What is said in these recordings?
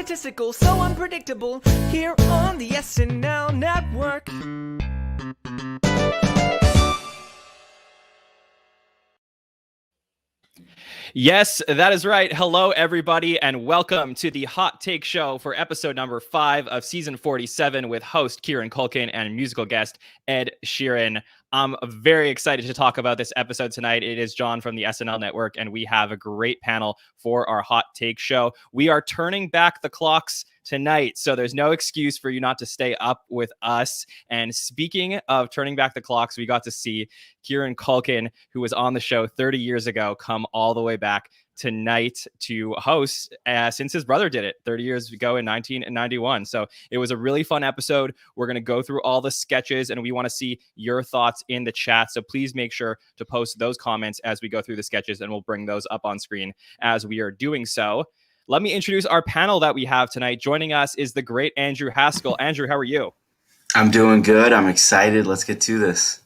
egotistical, so unpredictable, here on the SNL Network. Yes, that is right. Hello, everybody, and welcome to the Hot Take Show for episode number 5 of season 47 with host Kieran Culkin and musical guest Ed Sheeran. I'm very excited to talk about this episode tonight. It is John from the SNL Network, and we have a great panel for our Hot Take Show. We are turning back the clocks tonight, so there's no excuse for you not to stay up with us. And speaking of turning back the clocks, we got to see Kieran Culkin, who was on the show 30 years ago, come all the way back tonight to host since his brother did it 30 years ago in 1991. So it was a really fun episode. We're going to go through all the sketches, and we want to see your thoughts in the chat. So please make sure to post those comments as we go through the sketches, and we'll bring those up on screen as we are doing so. Let me introduce our panel that we have tonight. Joining us is the great Andrew Haskell. Andrew, how are you? I'm doing good. I'm excited. Let's get to this.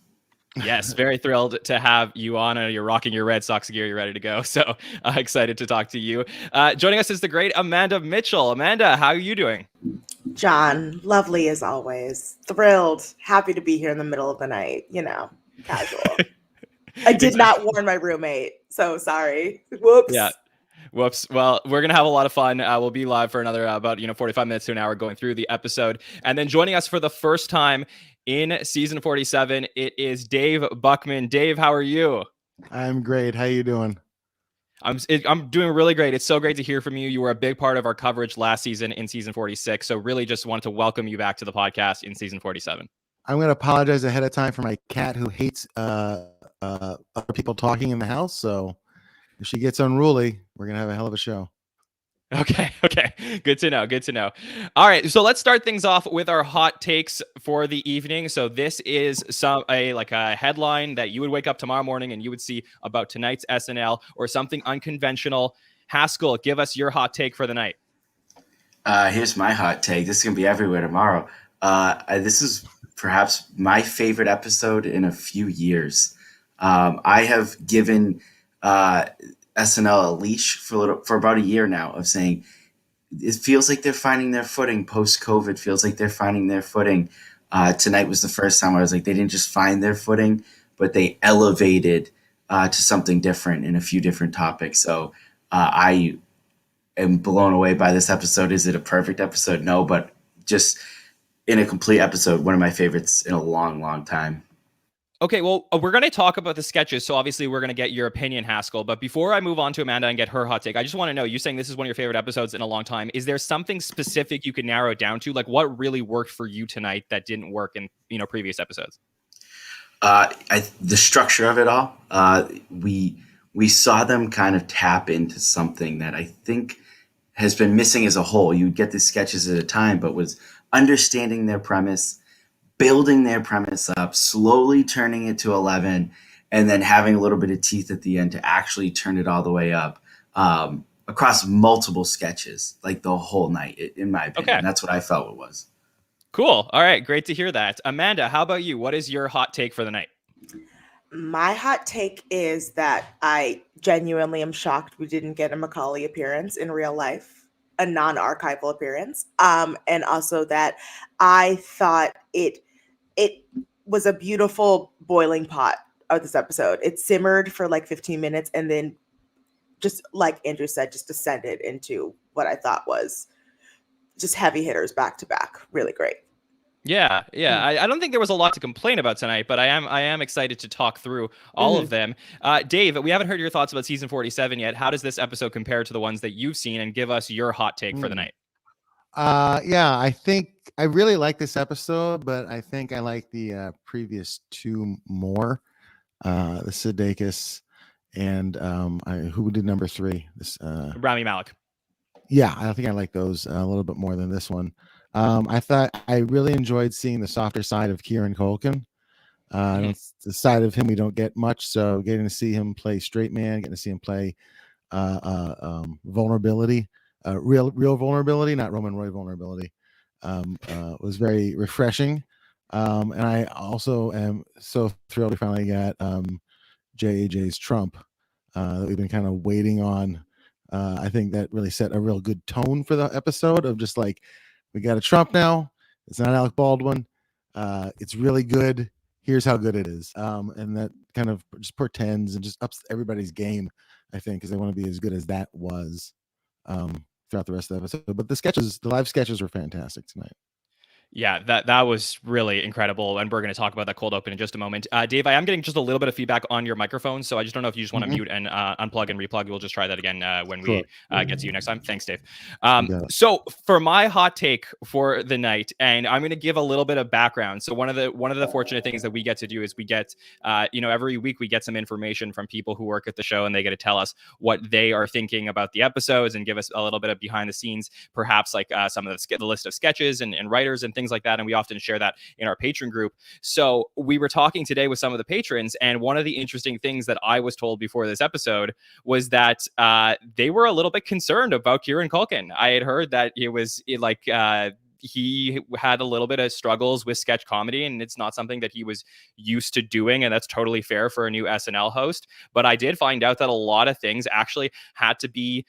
Yes, very thrilled to have you on. You're rocking your Red Sox gear. You're ready to go. So excited to talk to you. Joining us is the great Amanda Mitchell. Amanda, how are you doing? John, lovely as always. Thrilled. Happy to be here in the middle of the night. You know, casual. I did not warn my roommate, so sorry. Whoops. Yeah. Whoops. Well, we're going to have a lot of fun. We'll be live for another about 45 minutes to an hour going through the episode. And then joining us for the first time in season 47, it is Dave Buckman. Dave, how are you? I'm great. How you doing? I'm doing really great. It's so great to hear from you. You were a big part of our coverage last season in season 46. So really just wanted to welcome you back to the podcast in season 47. I'm going to apologize ahead of time for my cat who hates other people talking in the house. So if she gets unruly, we're going to have a hell of a show. Okay. Good to know. All right. So let's start things off with our hot takes for the evening. So this is a headline that you would wake up tomorrow morning and you would see about tonight's SNL or something unconventional. Haskell, give us your hot take for the night. Here's my hot take. This is going to be everywhere tomorrow. This is perhaps my favorite episode in a few years. I have given SNL a leash for about a year now of saying it feels like they're finding their footing post-COVID. Feels like they're finding their footing. Tonight was the first time I was like, they didn't just find their footing, but they elevated to something different in a few different topics. So I am blown away by this episode. Is it a perfect episode? No, but just in a complete episode, one of my favorites in a long, long time. Okay, well, we're going to talk about the sketches, so obviously we're going to get your opinion, Haskell. But before I move on to Amanda and get her hot take, I just want to know, you're saying this is one of your favorite episodes in a long time. Is there something specific you can narrow it down to? Like, what really worked for you tonight that didn't work in previous episodes? The structure of it all. We saw them kind of tap into something that I think has been missing as a whole. You would get the sketches at a time, but was understanding their premise, building their premise up, slowly turning it to 11, and then having a little bit of teeth at the end to actually turn it all the way up across multiple sketches, like the whole night, in my opinion. Okay. That's what I felt it was. Cool. All right. Great to hear that. Amanda, how about you? What is your hot take for the night? My hot take is that I genuinely am shocked we didn't get a Macaulay appearance in real life, a non-archival appearance. And also that I thought it was a beautiful boiling pot of this episode. It simmered for like 15 minutes and then, just like Andrew said, just descended into what I thought was just heavy hitters back to back. Really great. Yeah. I don't think there was a lot to complain about tonight, but I am excited to talk through all of them. Dave, we haven't heard your thoughts about season 47 yet. How does this episode compare to the ones that you've seen? And give us your hot take for the night. I think I really like this episode, but I think I like the previous two more. The Sudeikis and who did number 3? This Rami Malek. Yeah, I think I like those a little bit more than this one. I thought I really enjoyed seeing the softer side of Kieran Culkin. The side of him we don't get much, so getting to see him play straight man, getting to see him play vulnerability. Real vulnerability, not Roman Roy vulnerability, was very refreshing. And I also am so thrilled we finally got JAJ's Trump that we've been kind of waiting on I think that really set a real good tone for the episode of just like, we got a Trump now. It's not Alec Baldwin. It's really good. Here's how good it is. And that kind of just portends and just ups everybody's game, I think, because they want to be as good as that was throughout the rest of the episode. But the live sketches were fantastic tonight. Yeah, that was really incredible, and we're going to talk about that cold open in just a moment. Dave, I am getting just a little bit of feedback on your microphone, so I just don't know if you just want to mute and unplug and replug. We'll just try that again when we get to you next time. Thanks, Dave. So for my hot take for the night, and I'm going to give a little bit of background. So one of the fortunate things that we get to do is we get, every week we get some information from people who work at the show, and they get to tell us what they are thinking about the episodes and give us a little bit of behind the scenes, perhaps like some of the list of sketches and writers and things like that, and we often share that in our patron group. So we were talking today with some of the patrons, and one of the interesting things that I was told before this episode was that they were a little bit concerned about Kieran Culkin. I had heard that he had a little bit of struggles with sketch comedy, and it's not something that he was used to doing, and that's totally fair for a new SNL host. But I did find out that a lot of things actually had to be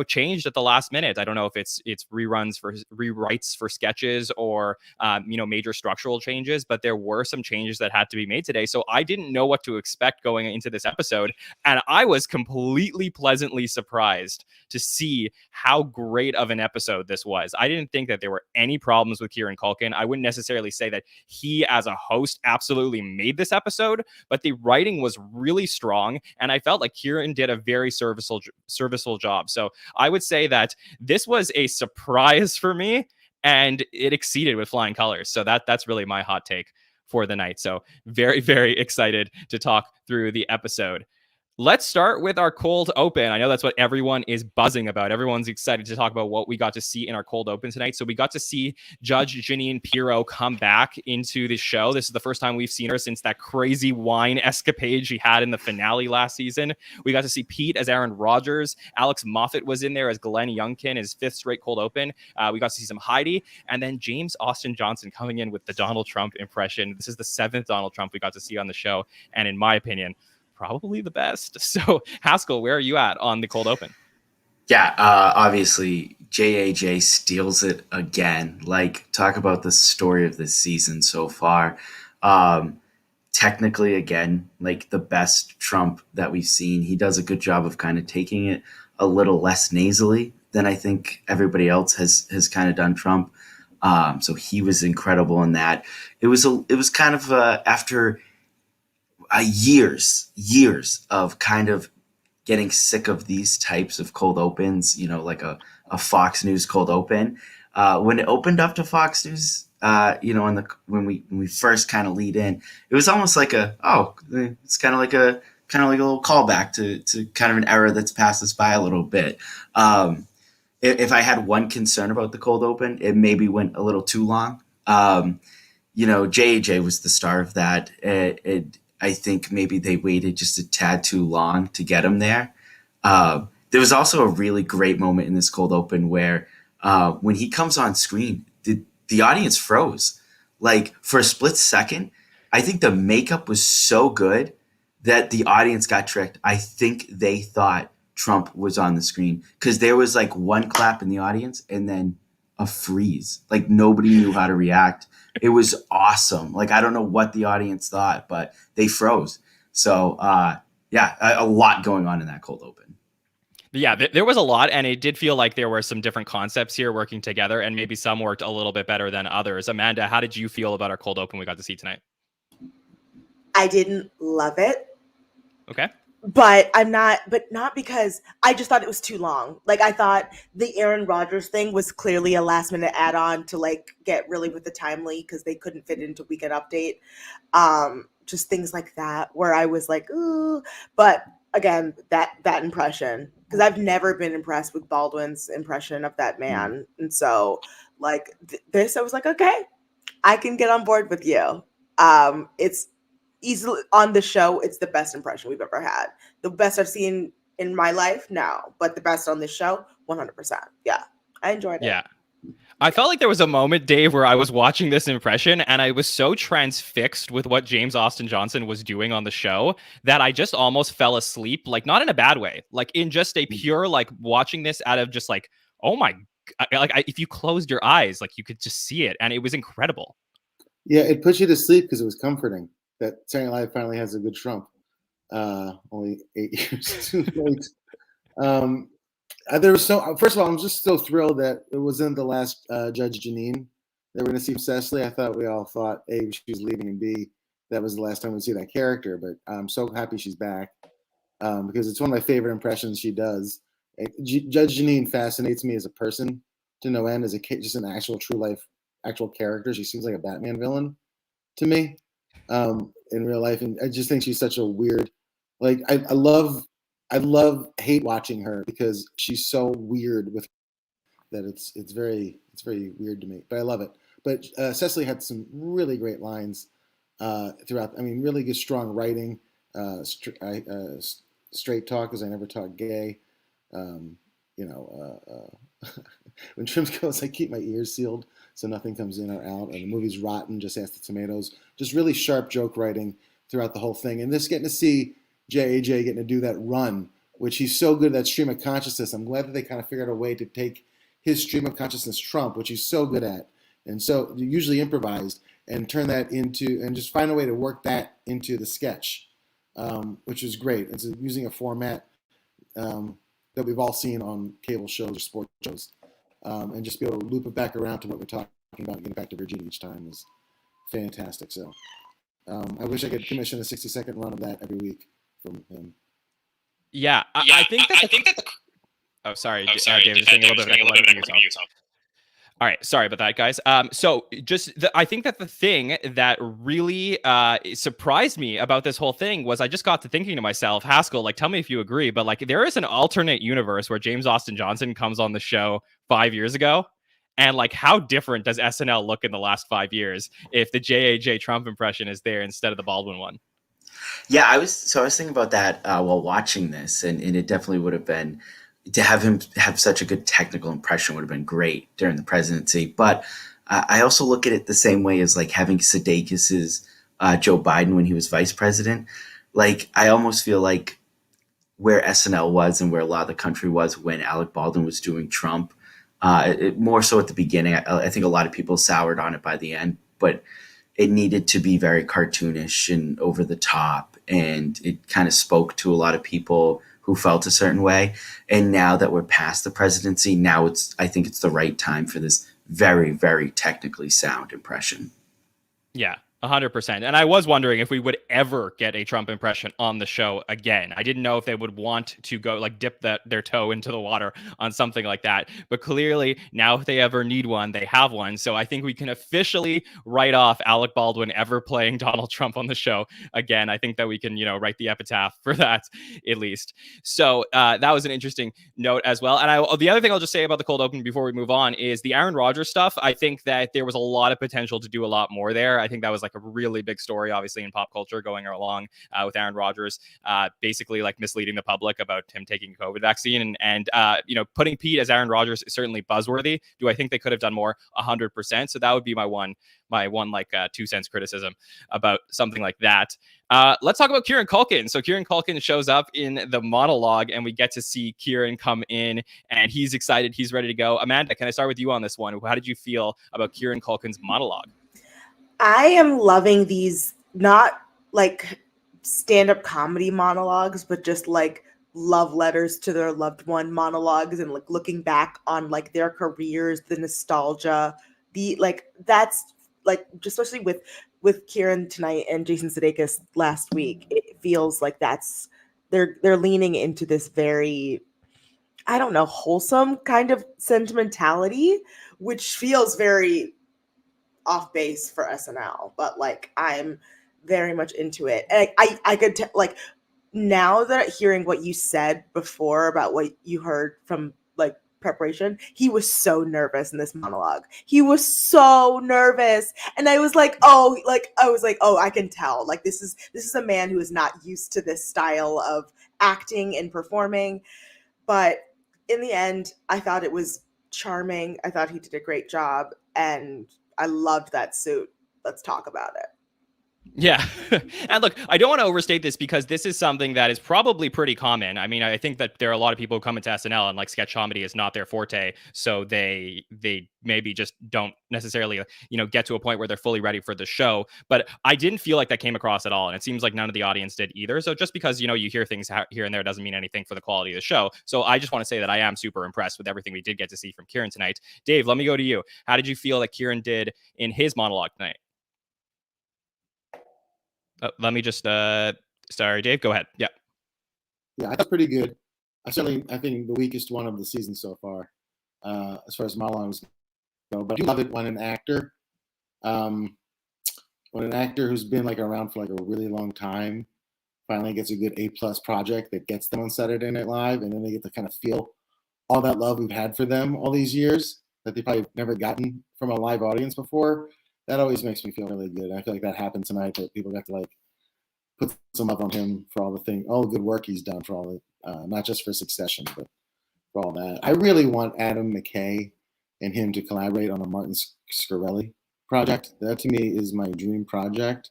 changed at the last minute. I don't know if it's rewrites for sketches or major structural changes, but there were some changes that had to be made today. So I didn't know what to expect going into this episode, and I was completely pleasantly surprised to see how great of an episode this was. I didn't think that there were any problems with Kieran Culkin. I wouldn't necessarily say that he as a host absolutely made this episode, but the writing was really strong, and I felt like Kieran did a very serviceable job. So I would say that this was a surprise for me, and it exceeded with flying colors. So that's really my hot take for the night. So very, very excited to talk through the episode. Let's start with our cold open. I know that's what everyone is buzzing about. Everyone's excited to talk about what we got to see in our cold open tonight. So we got to see Judge Jeanine Pirro come back into the show. This is the first time we've seen her since that crazy wine escapade she had in the finale last season. We got to see Pete as Aaron Rodgers. Alex Moffat was in there as Glenn Youngkin, his fifth straight cold open. We got to see some Heidi, and then James Austin Johnson coming in with the Donald Trump impression. This is the seventh Donald Trump we got to see on the show, and in my opinion, probably the best. So Haskell, where are you at on the cold open? Yeah, obviously JAJ steals it again. Like, talk about the story of this season so far. Technically, again, like the best Trump that we've seen. He does a good job of kind of taking it a little less nasally than I think everybody else has kind of done Trump. So he was incredible in that. It was kind of after years of kind of getting sick of these types of cold opens, like a Fox News cold open. When it opened up to Fox News, when we first kind of lead in, it was almost like it's kind of like a little callback to kind of an era that's passed us by a little bit. If I had one concern about the cold open, it maybe went a little too long. JJ was the star of that. I think maybe they waited just a tad too long to get him there. There was also a really great moment in this cold open where when he comes on screen, the audience froze. Like, for a split second, I think the makeup was so good that the audience got tricked. I think they thought Trump was on the screen because there was like one clap in the audience and then a freeze. Like, nobody knew how to react. It was awesome. Like, I don't know what the audience thought, but they froze. So, a lot going on in that cold open. Yeah, there was a lot, and it did feel like there were some different concepts here working together, and maybe some worked a little bit better than others. Amanda, how did you feel about our cold open we got to see tonight? I didn't love it. Okay. But not because I just thought it was too long. Like, I thought the Aaron Rodgers thing was clearly a last minute add-on to like get really with the timely because they couldn't fit it into Weekend Update. Just things like that where I was like, ooh. But again, that impression, because I've never been impressed with Baldwin's impression of that man. And so like this, I was like, okay, I can get on board with you. It's easily on the show, it's the best impression we've ever had. The best I've seen in my life, no, but the best on this show, 100%. Yeah, I enjoyed it. Yeah, I felt like there was a moment, Dave, where I was watching this impression and I was so transfixed with what James Austin Johnson was doing on the show that I just almost fell asleep, like not in a bad way, like in just a pure, like watching this out of just like, oh my, if you closed your eyes, like you could just see it. And it was incredible. Yeah, it puts you to sleep because it was comforting that Saturday Night Live finally has a good Trump. Only 8 years too late. There was first of all, I'm just so thrilled that it wasn't the last Judge Jeanine that we're going to see Cecily. I thought we all thought A, she was leaving, and B, that was the last time we'd see that character. But I'm so happy she's back because it's one of my favorite impressions she does. Judge Jeanine fascinates me as a person to no end, as just an actual true life, actual character. She seems like a Batman villain to me in real life, and I just think she's such a weird. Like I love hate watching her because she's so weird with that it's very weird to me, but I love it. But Cecily had some really great lines throughout. I mean, really good, strong writing, straight talk, because I never talk gay. When Trim goes, I keep my ears sealed so nothing comes in or out. And the movie's rotten, just ask the tomatoes. Just really sharp joke writing throughout the whole thing. And this getting to see J.A.J. getting to do that run, which he's so good at that stream of consciousness. I'm glad that they kind of figured out a way to take his stream of consciousness Trump, which he's so good at, and so usually improvised, and turn that into, and just find a way to work that into the sketch, which is great. It's using a format that we've all seen on cable shows or sports shows, and just be able to loop it back around to what we're talking about and get it back to Virginia each time is fantastic. So I wish I could commission a 60-second run of that every week from him. Yeah, I think that. Oh, sorry, David, just saying a little bit of yourself. All right, sorry about that, guys. So I think that the thing that really surprised me about this whole thing was I just got to thinking to myself, Haskell, like, tell me if you agree, but like, there is an alternate universe where James Austin Johnson comes on the show 5 years ago, and like, how different does SNL look in the last 5 years if the J.A.J. Trump impression is there instead of the Baldwin one? Yeah, I was thinking about that while watching this, and it definitely would have been, to have him have such a good technical impression would have been great during the presidency. But I also look at it the same way as like having Sudeikis's Joe Biden when he was vice president. Like, I almost feel like where SNL was and where a lot of the country was when Alec Baldwin was doing Trump, more so at the beginning. I think a lot of people soured on it by the end, but it needed to be very cartoonish and over the top, and it kind of spoke to a lot of people who felt a certain way. And now that we're past the presidency, now I think it's the right time for this very, very technically sound impression. Yeah, 100%. And I was wondering if we would ever get a Trump impression on the show again. I didn't know if they would want to go like dip their toe into the water on something like that. But clearly now if they ever need one, they have one. So I think we can officially write off Alec Baldwin ever playing Donald Trump on the show again. I think that we can, write the epitaph for that at least. So that was an interesting note as well. And the other thing I'll just say about the cold open before we move on is the Aaron Rodgers stuff. I think that there was a lot of potential to do a lot more there. I think that was like a really big story, obviously, in pop culture going along with Aaron Rodgers, basically like misleading the public about him taking a COVID vaccine, and putting Pete as Aaron Rodgers is certainly buzzworthy. Do I think they could have done more? 100%. So that would be my one 2 cents criticism about something like that. Let's talk about Kieran Culkin. So Kieran Culkin shows up in the monologue, and we get to see Kieran come in, and he's excited. He's ready to go. Amanda, can I start with you on this one? How did you feel about Kieran Culkin's monologue? I am loving these, not like stand-up comedy monologues, but just like love letters to their loved one monologues, and like looking back on like their careers, the nostalgia, that's like, especially with Kieran tonight and Jason Sudeikis last week, it feels like they're leaning into this very, I don't know, wholesome kind of sentimentality, which feels very off base for SNL, but like I'm very much into it. And I could like, now that hearing what you said before about what you heard from like preparation, he was so nervous in this monologue. He was so nervous, and I was like, oh, I can tell. Like this is a man who is not used to this style of acting and performing. But in the end, I thought it was charming. I thought he did a great job, and I loved that suit. Let's talk about it. Yeah. And look, I don't want to overstate this because this is something that is probably pretty common. I mean, I think that there are a lot of people who come into SNL and like sketch comedy is not their forte. So they maybe just don't necessarily, get to a point where they're fully ready for the show. But I didn't feel like that came across at all. And it seems like none of the audience did either. So just because, you hear things here and there doesn't mean anything for the quality of the show. So I just want to say that I am super impressed with everything we did get to see from Kieran tonight. Dave, let me go to you. How did you feel that Kieran did in his monologue tonight? Let me just sorry, Dave, go ahead. Yeah, I thought pretty good. I think the weakest one of the season so far, as far as monologues go. But I do love it when an actor who's been like around for like a really long time finally gets a good A+ project that gets them on Saturday Night Live, and then they get to kind of feel all that love we've had for them all these years that they probably never gotten from a live audience before. That always makes me feel really good. I feel like that happened tonight, that people got to like put some love on him for all the good work he's done for all the, not just for Succession, but for all that. I really want Adam McKay and him to collaborate on a Martin Scorsese project. That to me is my dream project,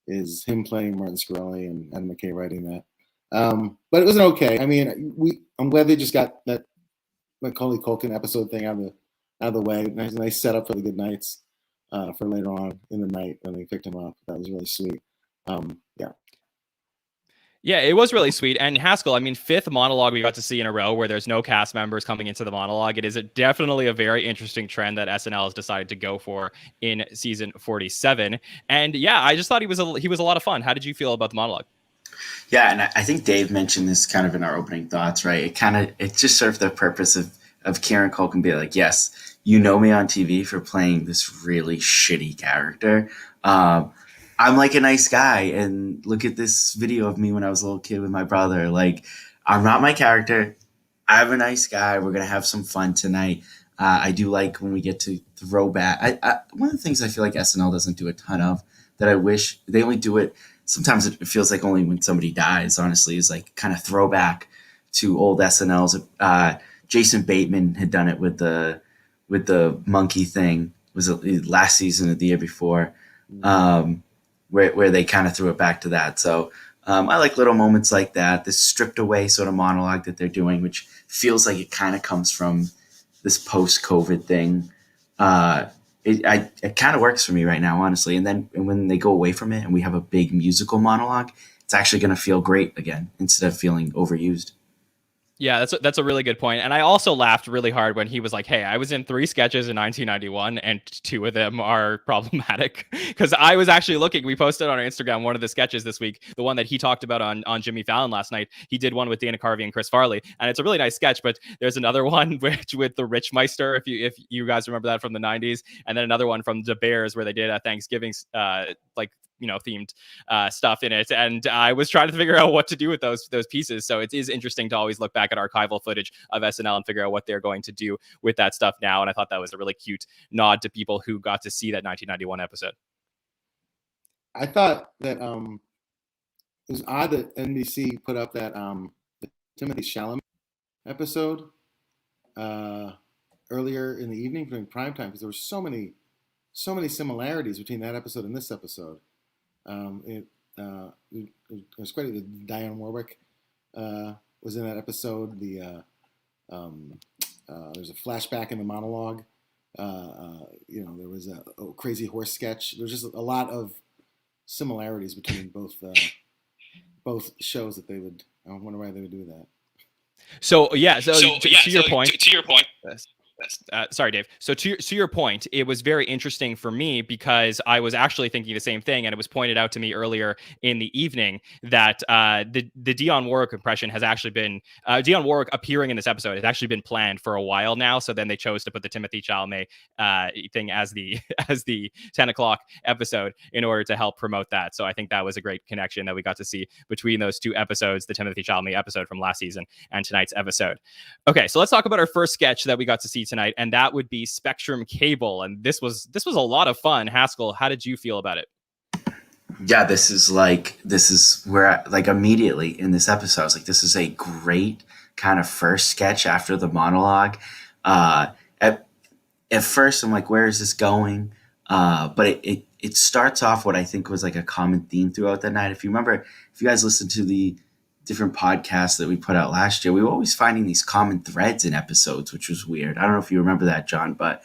is him playing Martin Scorsese and Adam McKay writing that. But it was okay. I mean, I'm glad they just got that Macaulay Culkin episode thing out of the way. Nice setup for the good nights. For later on in the night when they picked him up. That was really sweet. Yeah, it was really sweet. And Haskell, I mean, 5th monologue we got to see in a row where there's no cast members coming into the monologue. It is definitely a very interesting trend that SNL has decided to go for in season 47. And yeah, I just thought he was a lot of fun. How did you feel about the monologue? Yeah, and I think Dave mentioned this kind of in our opening thoughts, right? It just served the purpose of Kieran Culkin being like, yes, you know me on TV for playing this really shitty character. I'm like a nice guy, and look at this video of me when I was a little kid with my brother. Like, I'm not my character. I'm a nice guy. We're gonna have some fun tonight. I do like when we get to throw back. One of the things I feel like SNL doesn't do a ton of, that I wish they only do it. Sometimes it feels like only when somebody dies. Honestly, is like kind of throwback to old SNLs. Jason Bateman had done it with the monkey thing. Was it last season or the year before, where they kind of threw it back to that. So I like little moments like that, this stripped away sort of monologue that they're doing, which feels like it kind of comes from this post-COVID thing. It kind of works for me right now, honestly. And when they go away from it and we have a big musical monologue, it's actually going to feel great again instead of feeling overused. Yeah, that's a really good point. And I also laughed really hard when he was like, hey, I was in 3 sketches in 1991 and 2 of them are problematic. Because I was actually looking, we posted on our Instagram one of the sketches this week, the one that he talked about on Jimmy Fallon last night. He did one with Dana Carvey and Chris Farley. And it's a really nice sketch, but there's another one with the Richmeister, if you guys remember that from the 90s. And then another one from the Bears where they did a Thanksgiving themed stuff in it, and I was trying to figure out what to do with those pieces. So it is interesting to always look back at archival footage of SNL and figure out what they're going to do with that stuff now. And I thought that was a really cute nod to people who got to see that 1991 episode. I thought that it was odd that NBC put up that the Timothy Chalamet episode earlier in the evening during primetime, because there were so many similarities between that episode and this episode. It was great that Dionne Warwick was in that episode. There's a flashback in the monologue. There was a crazy horse sketch. There's just a lot of similarities between both shows that they would. I wonder why they would do that. To your point. Sorry, Dave. So to your point, it was very interesting for me because I was actually thinking the same thing, and it was pointed out to me earlier in the evening that the Dionne Warwick impression has actually been Dionne Warwick appearing in this episode has actually been planned for a while now. So then they chose to put the Timothy Chalamet thing as the 10 o'clock episode in order to help promote that. So I think that was a great connection that we got to see between those 2 episodes, the Timothy Chalamet episode from last season and tonight's episode. Okay, so let's talk about our first sketch that we got to see tonight, and that would be Spectrum Cable. And this was a lot of fun. Haskell, how did you feel about it? Yeah, this is where immediately in this episode, I was like, this is a great kind of first sketch after the monologue. at first I'm like, where is this going? But it starts off what I think was like a common theme throughout the night. If you remember, if you guys listen to the different podcasts that we put out last year, we were always finding these common threads in episodes, which was weird. I don't know if you remember that, John, but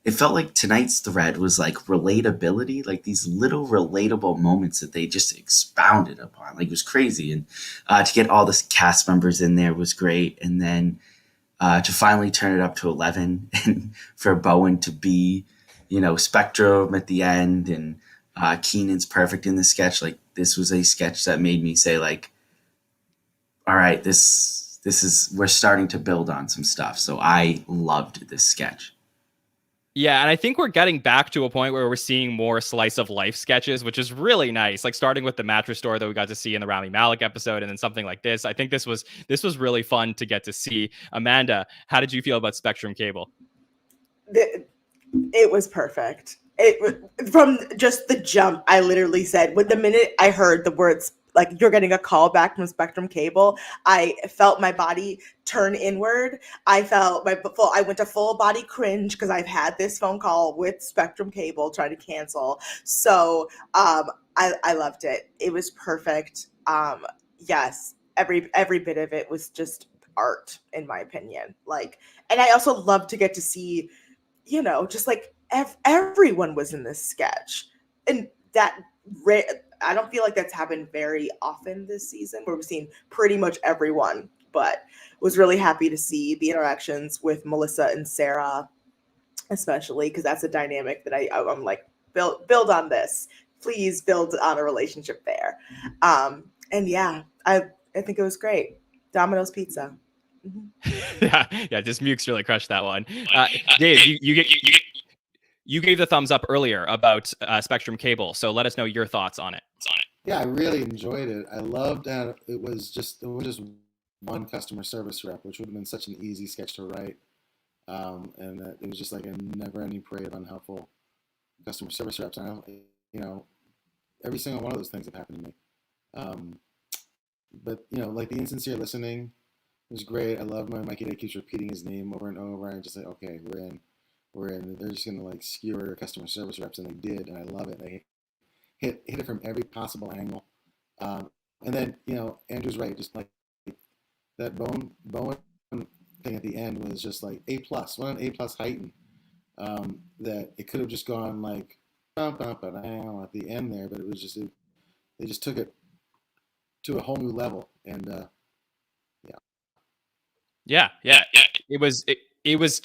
it felt like tonight's thread was like relatability, like these little relatable moments that they just expounded upon. Like it was crazy. And to get all the cast members in there was great. And then to finally turn it up to 11 and for Bowen to be, Spectrum at the end, and Keenan's perfect in the sketch. Like this was a sketch that made me say like, all right, this is, we're starting to build on some stuff. So I loved this sketch. Yeah, and I think we're getting back to a point where we're seeing more slice of life sketches, which is really nice. Like starting with the mattress store that we got to see in the Rami Malek episode, and then something like this. I think this was really fun to get to see. Amanda, how did you feel about Spectrum Cable? It was perfect. From just the jump, I literally said, when the minute I heard the words like you're getting a call back from Spectrum Cable, I felt my body turn inward. I went to full body cringe because I've had this phone call with Spectrum Cable trying to cancel. So I loved it. It was perfect. Yes, every bit of it was just art, in my opinion. Like, and I also love to get to see, just like everyone was in this sketch, and that I don't feel like that's happened very often this season, where we've seen pretty much everyone. But was really happy to see the interactions with Melissa and Sarah, especially because that's a dynamic that I'm like, build on this, please build on a relationship there. And yeah, I think it was great. Domino's Pizza. Mm-hmm. yeah, just Mukes really crushed that one. Dave, you gave the thumbs up earlier about Spectrum Cable, so let us know your thoughts on it. Yeah, I really enjoyed it. I loved that it was just one customer service rep, which would have been such an easy sketch to write, and that it was just like a never-ending parade of unhelpful customer service reps. And every single one of those things have happened to me. But like the insincere listening was great. I love when Mikey Day keeps repeating his name over and over, and just like, okay, we're in. They're just gonna like skewer customer service reps, and they did, and I love it. They hit it from every possible angle. And then Andrew's right, just like that Bowen thing at the end was just like A+, one A+ heightened. That it could have just gone like at the end there, but it was just they just took it to a whole new level, and yeah. It was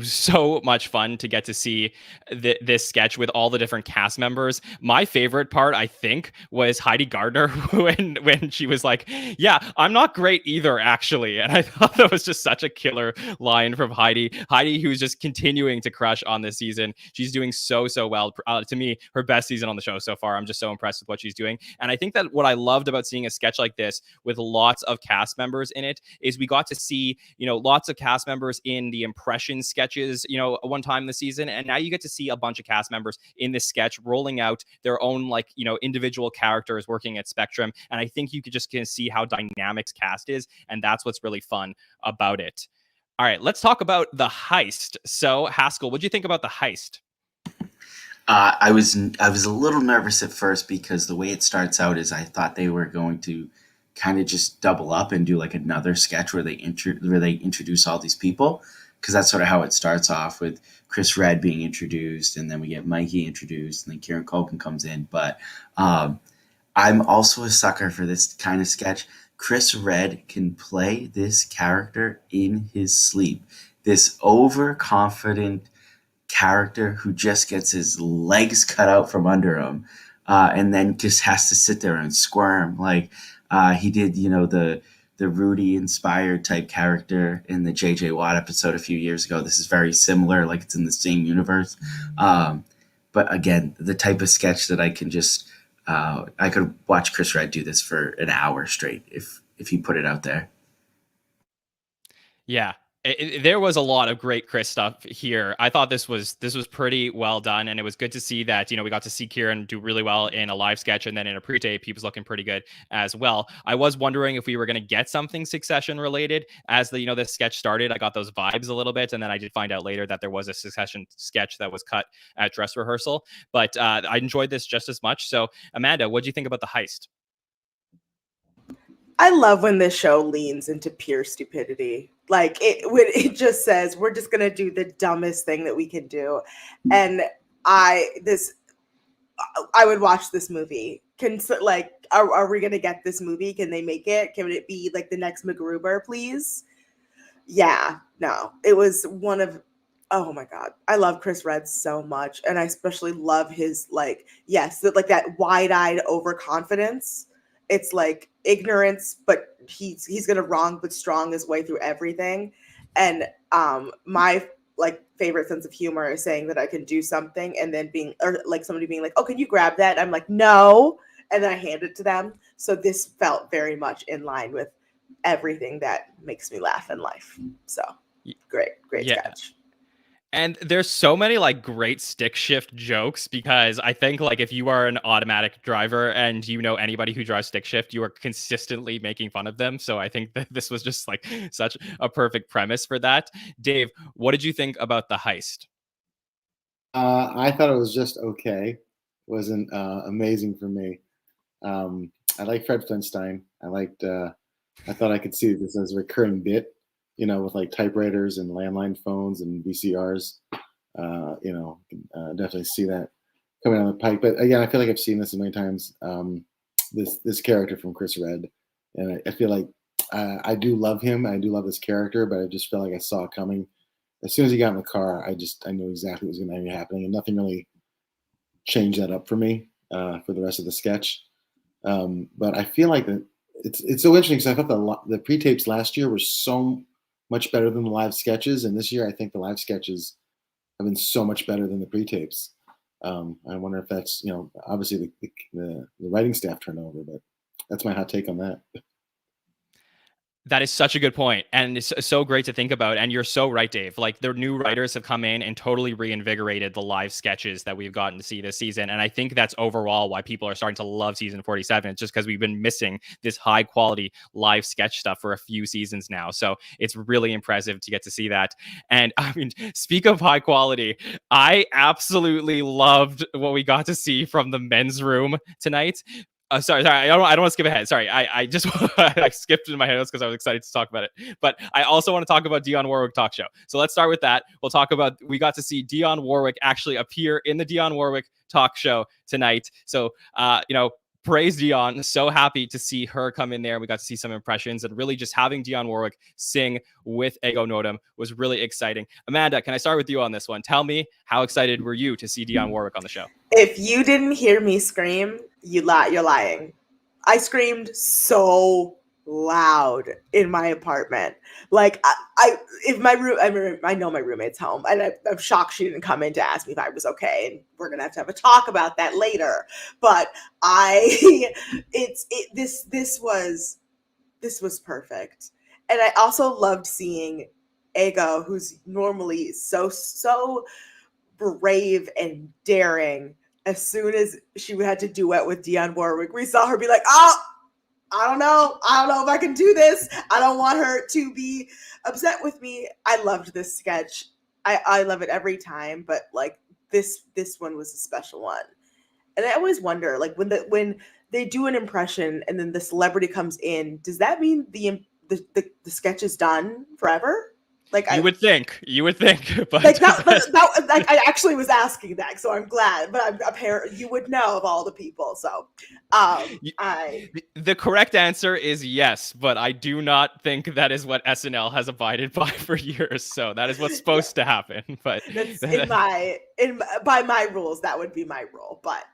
so much fun to get to see this sketch with all the different cast members. My favorite part, I think, was Heidi Gardner when she was like, yeah, I'm not great either, actually. And I thought that was just such a killer line from Heidi. Heidi, who's just continuing to crush on this season. She's doing so well. To me, her best season on the show so far. I'm just so impressed with what she's doing. And I think that what I loved about seeing a sketch like this with lots of cast members in it is we got to see, lots of cast members in the impression sketches, one time this season, and now you get to see a bunch of cast members in this sketch rolling out their own individual characters working at Spectrum, and I think you could just kind of see how dynamic cast is, and that's what's really fun about it. All right, let's talk about the heist. So Haskell, what do you think about the heist? I was a little nervous at first because the way it starts out is I thought they were going to kind of just double up and do like another sketch where they introduce all these people, because that's sort of how it starts off, with Chris Redd being introduced, and then we get Mikey introduced, and then Kieran Culkin comes in. But I'm also a sucker for this kind of sketch. Chris Redd can play this character in his sleep. This overconfident character who just gets his legs cut out from under him, and then just has to sit there and squirm. Like he did, the Rudy inspired type character in the JJ Watt episode a few years ago. This is very similar, like it's in the same universe. But again, the type of sketch that I can just, I could watch Chris Redd do this for an hour straight if he put it out there. Yeah. There was a lot of great Chris stuff here. I thought this was pretty well done, and it was good to see that, we got to see Kieran do really well in a live sketch, and then in a pre-tape he was looking pretty good as well. I was wondering if we were going to get something Succession related as the sketch started. I got those vibes a little bit, and then I did find out later that there was a Succession sketch that was cut at dress rehearsal. But I enjoyed this just as much. So Amanda, what do you think about the heist? I love when this show leans into pure stupidity. Like when it just says, we're just gonna do the dumbest thing that we can do. And I would watch this movie. Are we gonna get this movie? Can they make it? Can it be like the next MacGruber, please? Yeah, no. It was one of, oh my God. I love Chris Redd so much. And I especially love his that wide-eyed overconfidence. It's like ignorance, but he's gonna wrong but strong his way through everything. And my favorite sense of humor is saying that I can do something and then somebody being like, oh, can you grab that? I'm like, no, and then I hand it to them. So this felt very much in line with everything that makes me laugh in life. So great sketch. And there's so many great stick shift jokes, because I think if you are an automatic driver and anybody who drives stick shift, you are consistently making fun of them. So I think that this was just such a perfect premise for that. Dave, what did you think about the heist? I thought it was just okay. It wasn't amazing for me. I like Fred Flintstein. I thought I could see this as a recurring bit, with typewriters and landline phones and VCRs. Definitely see that coming down the pike. But again, I feel like I've seen this many times. This character from Chris Redd, and I feel like I do love him. I do love this character, but I just feel like I saw it coming. As soon as he got in the car, I knew exactly what was going to be happening, and nothing really changed that up for me for the rest of the sketch. But I feel like it's so interesting, because I thought the pre-tapes last year were so much better than the live sketches, and this year I think the live sketches have been so much better than the pre-tapes. I wonder if that's obviously the writing staff turnover, but that's my hot take on that. That is such a good point, and it's so great to think about. And you're so right, Dave. The new writers have come in and totally reinvigorated the live sketches that we've gotten to see this season. And I think that's overall why people are starting to love season 47. It's just because we've been missing this high quality live sketch stuff for a few seasons now. So it's really impressive to get to see that. And I mean, speak of high quality, I absolutely loved what we got to see from the men's room tonight. Sorry. I don't want to skip ahead. Sorry. I just I skipped in my head because I was excited to talk about it. But I also want to talk about Dionne Warwick talk show. So let's start with that. We'll talk about, we got to see Dionne Warwick actually appear in the Dionne Warwick talk show tonight. So, praise Dionne. So happy to see her come in there. We got to see some impressions, and really just having Dionne Warwick sing with Ego Nodum was really exciting. Amanda, can I start with you on this one? Tell me, how excited were you to see Dionne Warwick on the show? If you didn't hear me scream, you're lying. I screamed so loud in my apartment. I know my roommate's home, and I'm shocked she didn't come in to ask me if I was okay. And we're gonna have a talk about that later. But this was perfect, and I also loved seeing Ego, who's normally so brave and daring. As soon as she had to duet with Dionne Warwick, we saw her be like, oh, I don't know if I can do this. I don't want her to be upset with me. I loved this sketch. I love it every time, but this one was a special one. And I always wonder, when they do an impression and then the celebrity comes in, does that mean the sketch is done forever? You would think, but I actually was asking that, so I'm glad. But I'm apparently you would know of all the people. So, the correct answer is yes, but I do not think that is what SNL has abided by for years. So that is what's supposed to happen. But that's by my rules, that would be my rule. But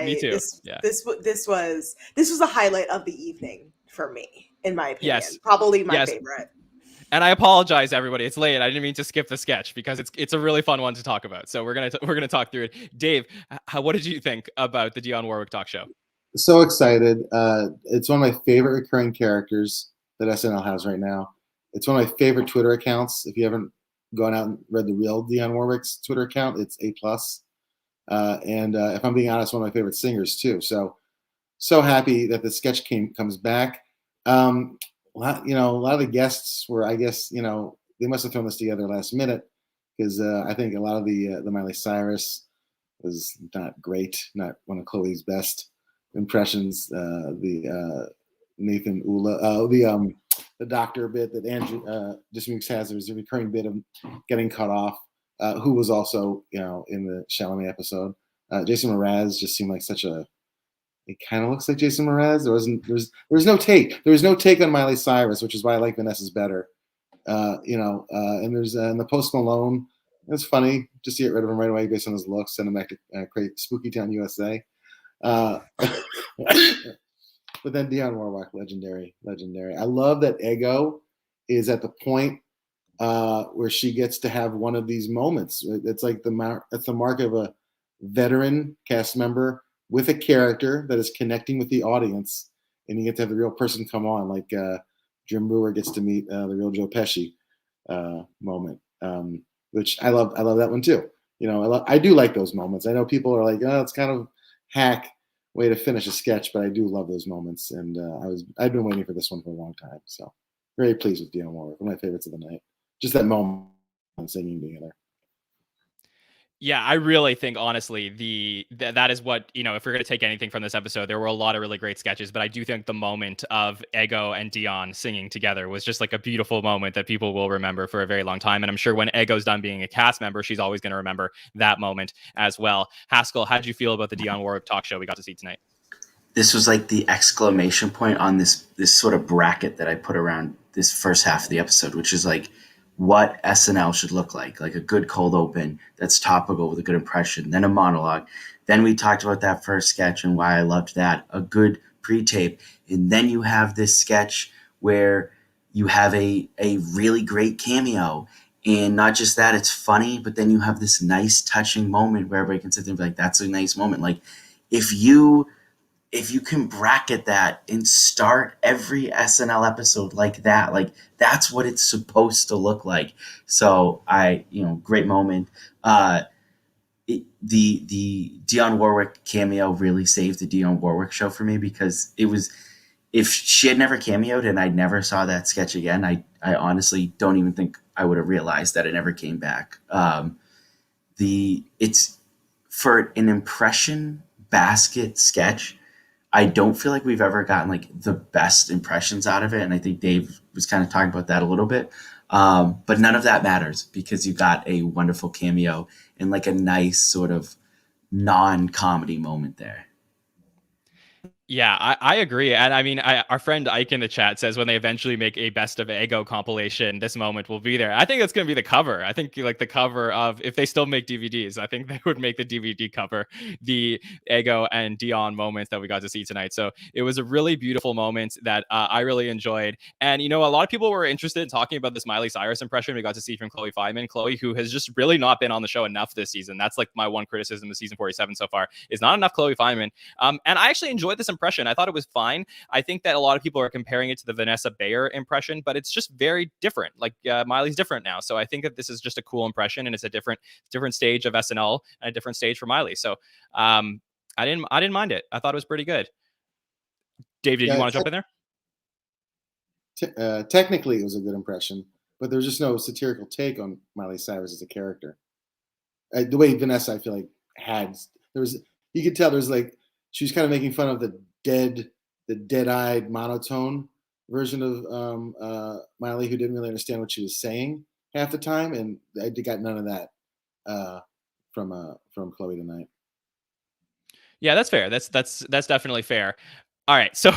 me too. This was a highlight of the evening for me, in my opinion. Yes, probably my favorite. And I apologize, everybody. It's late. I didn't mean to skip the sketch because it's a really fun one to talk about. So we're gonna talk through it. Dave, what did you think about the Dionne Warwick talk show? So excited. It's one of my favorite recurring characters that SNL has right now. It's one of my favorite Twitter accounts. If you haven't gone out and read the real Dionne Warwick's Twitter account, it's A+. And if I'm being honest, one of my favorite singers too. So happy that the sketch comes back. A lot of the guests were, I guess, they must have thrown this together last minute, because I think a lot of the Miley Cyrus was not great, not one of Chloe's best impressions. The Nathan Ula, the doctor bit that Andrew Dismukes has, there's a recurring bit of getting cut off, who was also in the Chalamet episode. Jason Mraz just seemed like it kind of looks like Jason Mraz. There was no take. There was no take on Miley Cyrus, which is why I like Vanessa's better. And there's in the Post Malone. It's funny just to get rid of him right away based on his looks. Send him back to create Spooky Town, USA. But then Dionne Warwick, legendary. I love that Ego is at the point where she gets to have one of these moments. It's like that's the mark of a veteran cast member with a character that is connecting with the audience, and you get to have the real person come on, like Jim Brewer gets to meet the real Joe Pesci moment, which I love. I love that one too. I do like those moments. I know people are like, oh, it's kind of hack way to finish a sketch, but I do love those moments, and I've been waiting for this one for a long time. So very pleased with Dionne Warwick. One of my favorites of the night. Just that moment singing together. Yeah, I really think, honestly, that is what, if we're going to take anything from this episode, there were a lot of really great sketches, but I do think the moment of Ego and Dionne singing together was just like a beautiful moment that people will remember for a very long time. And I'm sure when Ego's done being a cast member, she's always going to remember that moment as well. Haskell, how did you feel about the Dionne Warwick talk show we got to see tonight? This was like the exclamation point on this sort of bracket that I put around this first half of the episode, which is like, what SNL should look like a good cold open that's topical with a good impression, then a monologue. Then we talked about that first sketch and why I loved that, a good pre-tape. And then you have this sketch where you have a really great cameo. And not just that, it's funny, but then you have this nice touching moment where everybody can sit there and be like, that's a nice moment. Like if you can bracket that and start every SNL episode like that, like that's what it's supposed to look like. So great moment. The Dionne Warwick cameo really saved the Dionne Warwick show for me, because if she had never cameoed and I never saw that sketch again, I honestly don't even think I would have realized that it never came back. It's for an impression basket sketch. I don't feel like we've ever gotten like the best impressions out of it. And I think Dave was kind of talking about that a little bit. But none of that matters because you got a wonderful cameo and like a nice sort of non-comedy moment there. Yeah, I agree. And I mean, our friend Ike in the chat says when they eventually make a Best of Ego compilation, this moment will be there. I think that's going to be the cover. I think like the cover of, if they still make DVDs, I think they would make the DVD cover, the Ego and Dionne moments that we got to see tonight. So it was a really beautiful moment that I really enjoyed. And, a lot of people were interested in talking about this Miley Cyrus impression we got to see from Chloe Fineman. Chloe, who has just really not been on the show enough this season. That's like my one criticism of season 47 so far, is not enough Chloe Fineman. And I actually enjoyed this impression. I thought it was fine. I think that a lot of people are comparing it to the Vanessa Bayer impression, but it's just very different. Like Miley's different now. So I think that this is just a cool impression, and it's a different stage of SNL and a different stage for Miley. So I didn't mind it. I thought it was pretty good. Dave, did you want to jump in there? Technically, it was a good impression, but there was just no satirical take on Miley Cyrus as a character. The way Vanessa, I feel like, you could tell there's like, she was kind of making fun of the dead-eyed monotone version of Miley, who didn't really understand what she was saying half the time, and I got none of that from Chloe tonight. Yeah, that's fair. That's definitely fair. All right. So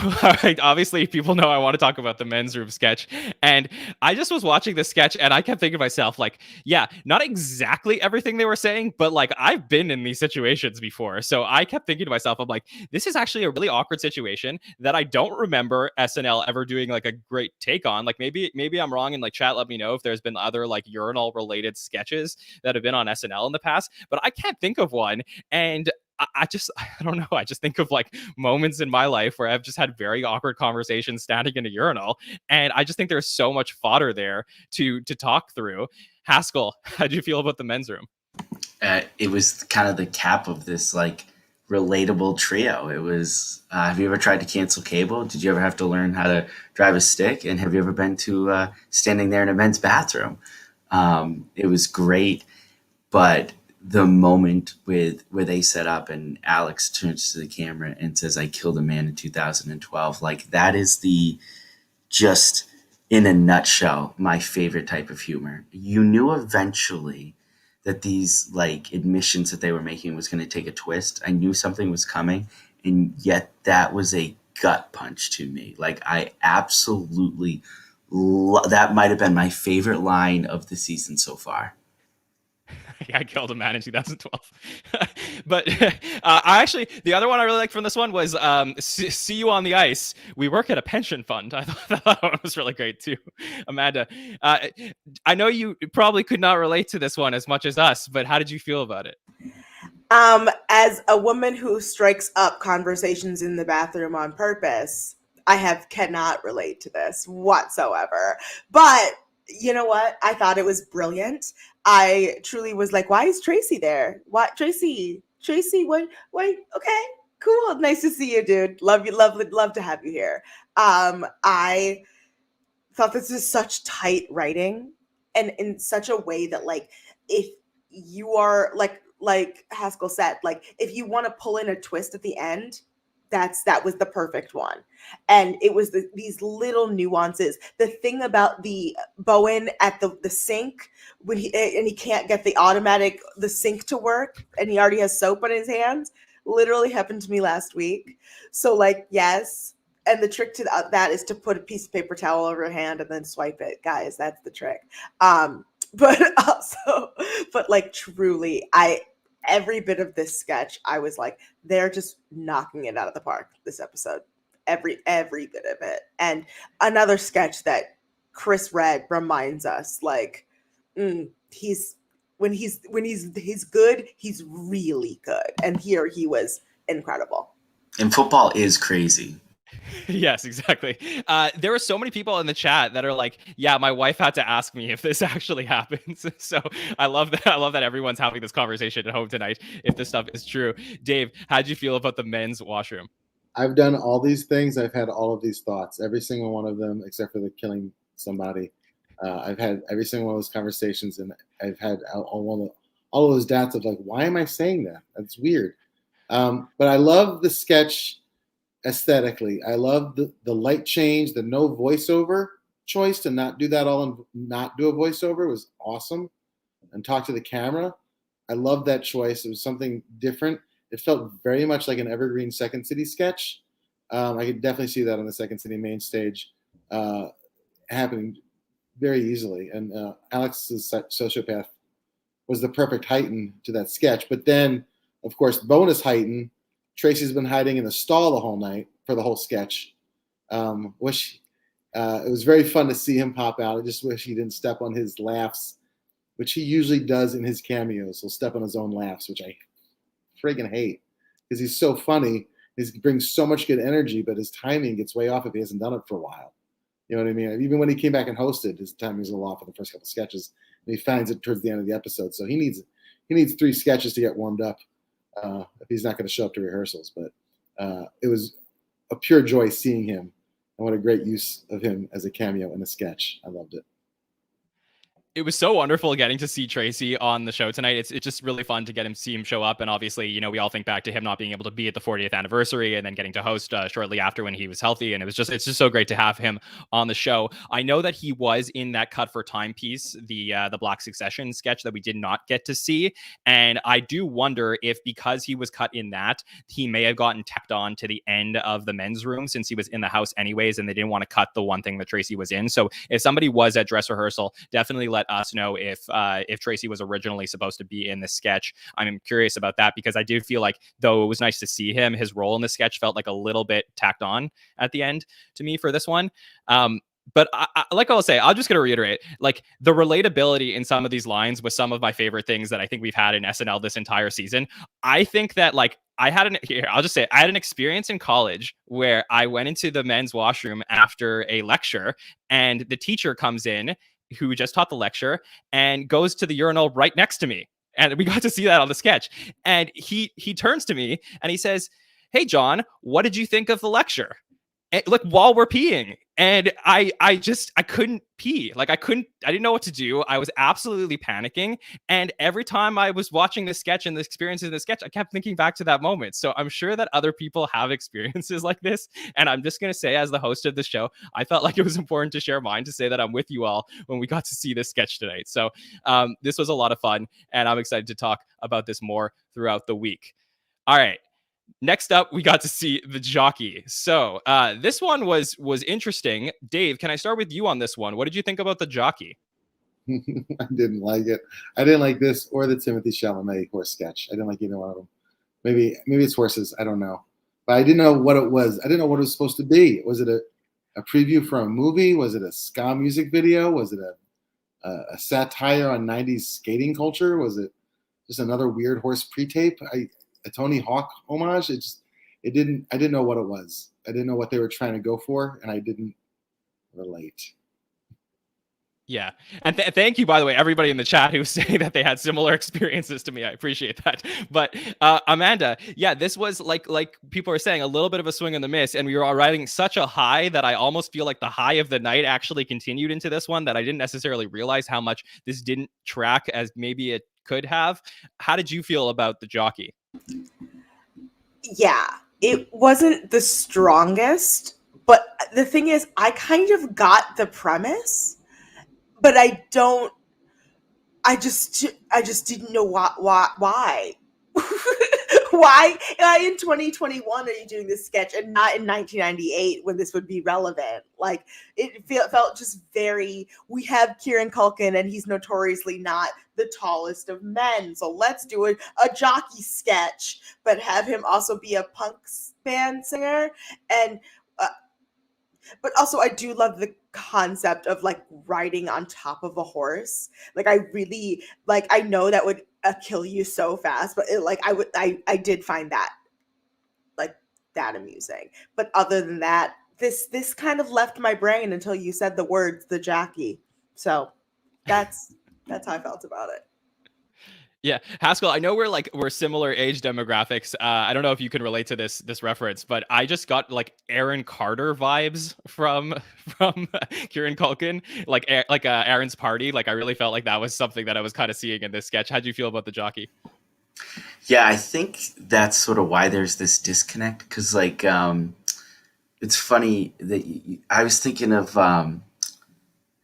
obviously people know I want to talk about the men's room sketch. And I just was watching this sketch and I kept thinking to myself, like, yeah, not exactly everything they were saying, but like I've been in these situations before. So I kept thinking to myself, I'm like, this is actually a really awkward situation that I don't remember SNL ever doing like a great take on. Like maybe I'm wrong, and like chat, let me know if there's been other like urinal related sketches that have been on SNL in the past, but I can't think of one. And I don't know. I just think of like moments in my life where I've just had very awkward conversations standing in a urinal, and I just think there's so much fodder there to talk through. Haskell, how do you feel about the men's room? It was kind of the cap of this like relatable trio. It was. Have you ever tried to cancel cable? Did you ever have to learn how to drive a stick? And have you ever been to standing there in a men's bathroom? It was great, but the moment where they set up and Alex turns to the camera and says, "I killed a man in 2012," like that is the just in a nutshell my favorite type of humor. You knew eventually that these like admissions that they were making was going to take a twist. I knew something was coming, and yet that was a gut punch to me. Like I absolutely that might have been my favorite line of the season so far. I killed a man in 2012. But I actually, the other one I really liked from this one was see you on the ice. We work at a pension fund. I thought that one was really great too. Amanda, I know you probably could not relate to this one as much as us, but how did you feel about it? As a woman who strikes up conversations in the bathroom on purpose, cannot relate to this whatsoever. But you know what? I thought it was brilliant. I truly was like, why is Tracy there? What Tracy, what okay, cool. Nice to see you, dude. Love you, love to have you here. I thought this is such tight writing, and in such a way that like if you are like Haskell said, like if you want to pull in a twist at the end, that was the perfect one. And it was these little nuances. The thing about the Bowen at the sink when he can't get the sink to work, and he already has soap on his hands, literally happened to me last week. So like, yes. And the trick to that is to put a piece of paper towel over your hand and then swipe it, guys. That's the trick. But like truly, every bit of this sketch, I was like, they're just knocking it out of the park this episode. Every bit of it. And another sketch that Chris read reminds us, like, he's good, he's really good. And here he was incredible. And football is crazy. Yes, exactly. There were so many people in the chat that are like, yeah, my wife had to ask me if this actually happens. So I love that. I love that everyone's having this conversation at home tonight, if this stuff is true. Dave, how did you feel about the men's washroom? I've done all these things. I've had all of these thoughts, every single one of them, except for the killing somebody. I've had every single one of those conversations, and I've had all of those doubts of like, why am I saying that? That's weird. But I love the sketch aesthetically. I love the light change, the no voiceover choice to not do that all and not do a voiceover was awesome, and talk to the camera. I love that choice. It was something different. It felt very much like an evergreen Second City sketch. I could definitely see that on the Second City main stage happening very easily. And Alex's sociopath was the perfect heighten to that sketch. But then, of course, bonus heighten, Tracy's been hiding in the stall the whole night for the whole sketch. It was very fun to see him pop out. I just wish he didn't step on his laughs, which he usually does in his cameos. He'll step on his own laughs, which I friggin' hate because he's so funny. He brings so much good energy, but his timing gets way off if he hasn't done it for a while. You know what I mean? Even when he came back and hosted, his timing was a little off for the first couple sketches, and he finds it towards the end of the episode. So he needs 3 sketches to get warmed up if he's not going to show up to rehearsals. But it was a pure joy seeing him, and what a great use of him as a cameo in a sketch. I loved it. It was so wonderful getting to see Tracy on the show tonight. It's just really fun to see him show up. And obviously, you know, we all think back to him not being able to be at the 40th anniversary and then getting to host shortly after when he was healthy. And it's just so great to have him on the show. I know that he was in that Cut for Time piece, the Black Succession sketch that we did not get to see. And I do wonder if because he was cut in that, he may have gotten tacked on to the end of the men's room since he was in the house anyways, and they didn't want to cut the one thing that Tracy was in. So if somebody was at dress rehearsal, definitely let us know if Tracy was originally supposed to be in the sketch. I'm curious about that because I do feel like, though it was nice to see him, his role in the sketch felt like a little bit tacked on at the end to me for this one. But like I'll say, I'm just going to reiterate, like the relatability in some of these lines was some of my favorite things that I think we've had in SNL this entire season. I think that like I'll just say I had an experience in college where I went into the men's washroom after a lecture, and the teacher comes in who just taught the lecture and goes to the urinal right next to me. And we got to see that on the sketch. And he turns to me and he says, "Hey, John, what did you think of the lecture?" And, like, while we're peeing. And I couldn't pee. Like, I didn't know what to do. I was absolutely panicking. And every time I was watching the sketch and the experiences in the sketch, I kept thinking back to that moment. So I'm sure that other people have experiences like this. And I'm just going to say, as the host of the show, I felt like it was important to share mine, to say that I'm with you all when we got to see this sketch tonight. So this was a lot of fun, and I'm excited to talk about this more throughout the week. All right. Next up, we got to see the jockey. So this one was interesting. Dave, can I start with you on this one? What did you think about the jockey? I didn't like it. I didn't like this or the Timothy Chalamet horse sketch. I didn't like either one of them. Maybe it's horses. I don't know. But I didn't know what it was. I didn't know what it was supposed to be. Was it a preview for a movie? Was it a ska music video? Was it a satire on 90s skating culture? Was it just another weird horse pre-tape? A Tony Hawk homage? I didn't know what it was. I didn't know what they were trying to go for, and I didn't relate. Yeah. And thank you, by the way, everybody in the chat who's saying that they had similar experiences to me. I appreciate that. But Amanda, yeah, this was like people are saying, a little bit of a swing and a miss. And we were all riding such a high that I almost feel like the high of the night actually continued into this one, that I didn't necessarily realize how much this didn't track as maybe it could have. How did you feel about the jockey? Yeah, it wasn't the strongest, but the thing is, I kind of got the premise, but I just didn't know why. Why in 2021 are you doing this sketch and not in 1998 when this would be relevant? Like, it felt just very, we have Kieran Culkin and he's notoriously not the tallest of men. So let's do a jockey sketch, but have him also be a punk band singer. And, but also I do love the concept of like riding on top of a horse. Like, I really, like, I know that would kill you so fast, but I did find that like that amusing. But other than that, this kind of left my brain until you said the words "the jockey." So that's how I felt about it. Yeah, Haskell, I know we're similar age demographics. I don't know if you can relate to this reference, but I just got like Aaron Carter vibes from Kieran Culkin, like Aaron's Party. Like, I really felt like that was something that I was kind of seeing in this sketch. How'd you feel about the jockey? Yeah, I think that's sort of why there's this disconnect, because like it's funny that I was thinking of.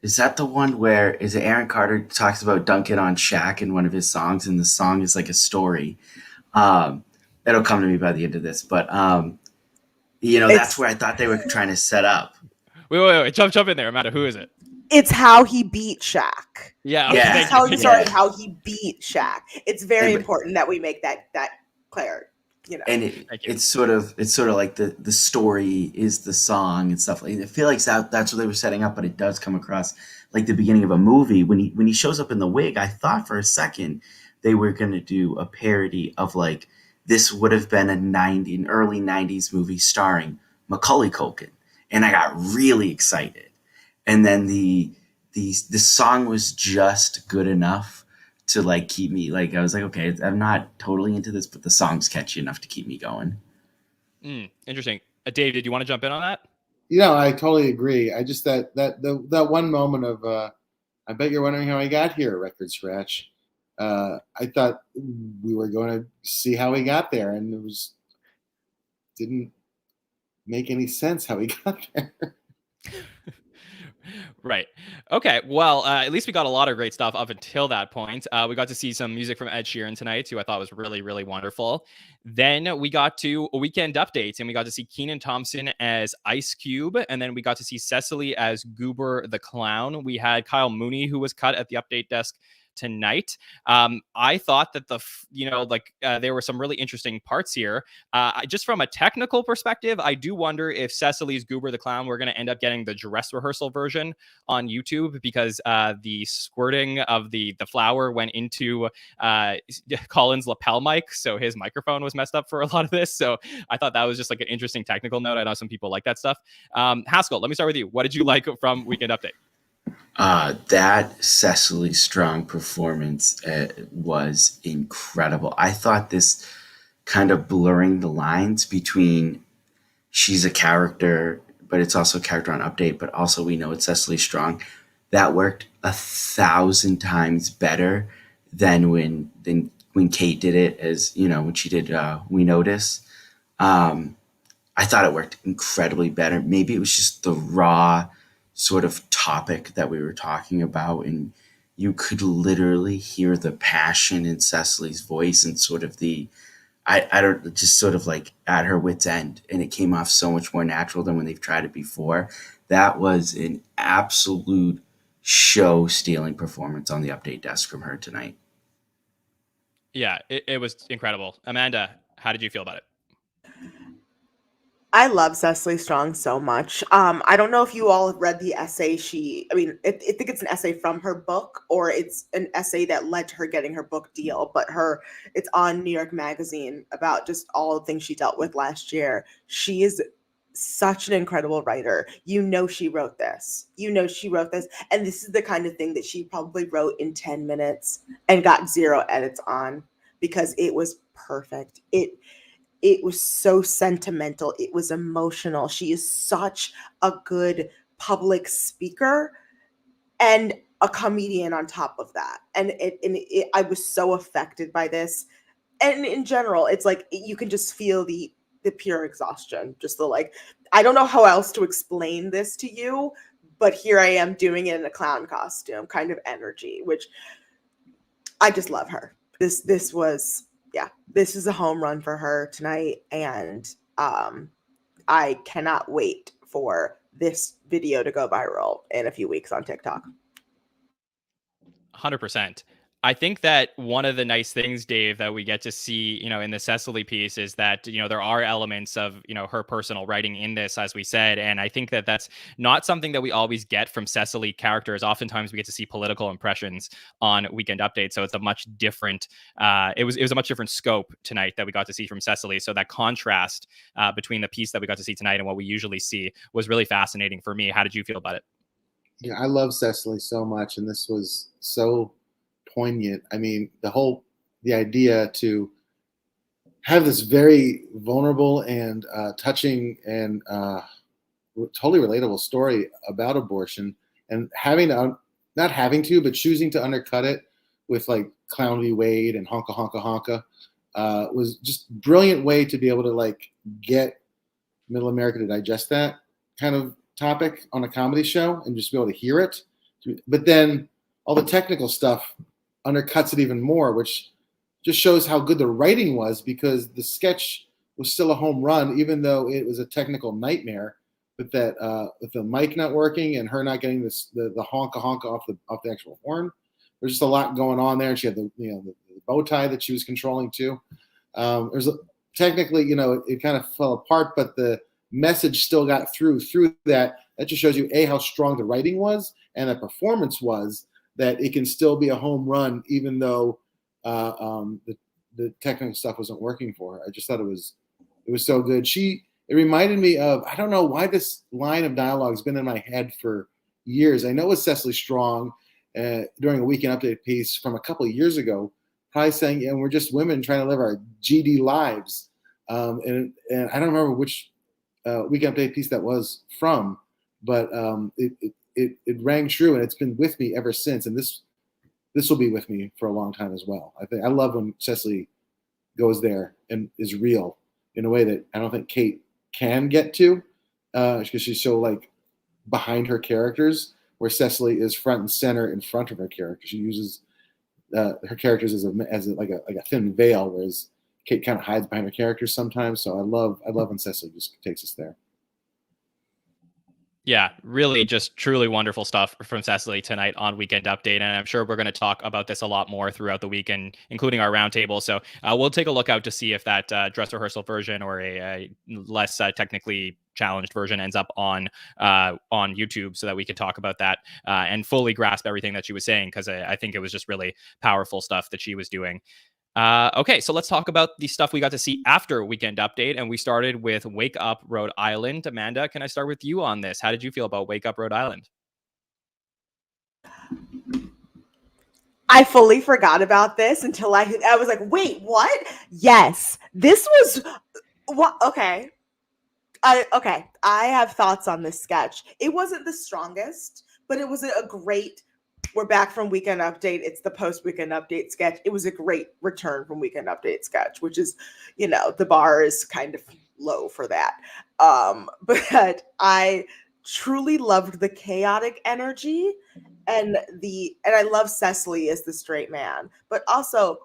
Is that the one where is it Aaron Carter talks about dunking on Shaq in one of his songs, and the song is like a story? It'll come to me by the end of this, but that's where I thought they were trying to set up. Wait, jump in there, Amanda. Who is it? It's how he beat Shaq. Yeah, yeah. How he beat Shaq. It's very important that we make that clear. And it's sort of like the story is the song and stuff. Like, I feel like that's what they were setting up, but it does come across like the beginning of a movie. When he shows up in the wig, I thought for a second they were going to do a parody of like, this would have been an early 90s movie starring Macaulay Culkin, and I got really excited. And then the song was just good enough to like keep me, like, I was like, okay, I'm not totally into this, but the song's catchy enough to keep me going. Interesting. Dave, did you want to jump in on that? I totally agree. I just that one moment of I bet you're wondering how I got here, record scratch. I thought we were going to see how he got there, and it didn't make any sense how he got there. Right. Okay. Well, at least we got a lot of great stuff up until that point. We got to see some music from Ed Sheeran tonight, who I thought was really, really wonderful. Then we got to a weekend update, and we got to see Kenan Thompson as Ice Cube, and then we got to see Cecily as Goober the Clown. We had Kyle Mooney, who was cut at the update desk tonight. I thought that there were some really interesting parts here. Just from a technical perspective, I do wonder if Cecily's Goober the Clown, we're going to end up getting the dress rehearsal version on YouTube, because the squirting of the flour went into Colin's lapel mic, so his microphone was messed up for a lot of this. So I thought that was just like an interesting technical note. I know some people like that stuff. Haskell, let me start with you. What did you like from Weekend Update? That Cecily Strong performance was incredible. I thought this kind of blurring the lines between she's a character, but it's also a character on Update, but also we know it's Cecily Strong. That worked 1,000 times better than when Kate did it, as you know, when she did We Notice. I thought it worked incredibly better. Maybe it was just the raw sort of topic that we were talking about, and you could literally hear the passion in Cecily's voice and sort of I don't, just sort of like at her wit's end, and it came off so much more natural than when they've tried it before. That was an absolute show stealing performance on the Update desk from her tonight. Yeah, it was incredible. Amanda, how did you feel about it? I love Cecily Strong so much. I don't know if you all read the essay. I think it's an essay from her book, or it's an essay that led to her getting her book deal. But it's on New York Magazine about just all the things she dealt with last year. She is such an incredible writer. You know she wrote this. And this is the kind of thing that she probably wrote in 10 minutes and got 0 edits on, because it was perfect. It was so sentimental. It was emotional. She is such a good public speaker and a comedian on top of that. And I was so affected by this. And in general, it's like you can just feel the pure exhaustion. Just the like, I don't know how else to explain this to you, but here I am doing it in a clown costume kind of energy, which I just love her. This is a home run for her tonight, and I cannot wait for this video to go viral in a few weeks on TikTok. 100%. I think that one of the nice things, Dave, that we get to see, in the Cecily piece is that, there are elements of, her personal writing in this, as we said. And I think that that's not something that we always get from Cecily characters. Oftentimes we get to see political impressions on Weekend Update. So it's a much different, it was a much different scope tonight that we got to see from Cecily. So that contrast between the piece that we got to see tonight and what we usually see was really fascinating for me. How did you feel about it? Yeah, I love Cecily so much. And this was so poignant. I mean, the idea to have this very vulnerable and touching and totally relatable story about abortion, and but choosing to undercut it with like Clown v. Wade and honka honka honka was just a brilliant way to be able to like get Middle America to digest that kind of topic on a comedy show and just be able to hear it. But then all the technical stuff undercuts it even more, which just shows how good the writing was, because the sketch was still a home run, even though it was a technical nightmare. But that with the mic not working and her not getting the honka honka off the actual horn, there's just a lot going on there. And she had the bow tie that she was controlling too. Technically, it kind of fell apart, but the message still got through that. That just shows you how strong the writing was and the performance was, that it can still be a home run, even though the technical stuff wasn't working for her. I just thought it was so good. It reminded me of, I don't know why this line of dialogue has been in my head for years. I know it was Cecily Strong during a Weekend Update piece from a couple of years ago, probably saying, we're just women trying to live our GD lives. And I don't remember which Weekend Update piece that was from, but it rang true, and it's been with me ever since. And this will be with me for a long time as well. I love when Cecily goes there and is real in a way that I don't think Kate can get to, because she's so like behind her characters, where Cecily is front and center in front of her character. She uses her characters as a thin veil, whereas Kate kind of hides behind her characters sometimes. So I love when Cecily just takes us there. Yeah, really just truly wonderful stuff from Cecily tonight on Weekend Update. And I'm sure we're going to talk about this a lot more throughout the weekend, including our roundtable. So we'll take a look out to see if that dress rehearsal version or a less technically challenged version ends up on YouTube so that we can talk about that and fully grasp everything that she was saying, because I think it was just really powerful stuff that she was doing. Okay, so let's talk about the stuff we got to see after Weekend Update. And we started with Wake Up Rhode Island. Amanda, can I start with you on this? How did you feel about Wake Up Rhode Island? I fully forgot about this until I was like, wait, what? Yes, this was what? Okay. I have thoughts on this sketch. It wasn't the strongest, but it was a great. We're back from Weekend Update. It's the post Weekend Update sketch. It was a great return from Weekend Update sketch, which is, the bar is kind of low for that. But I truly loved the chaotic energy and I love Cecily as the straight man. But also,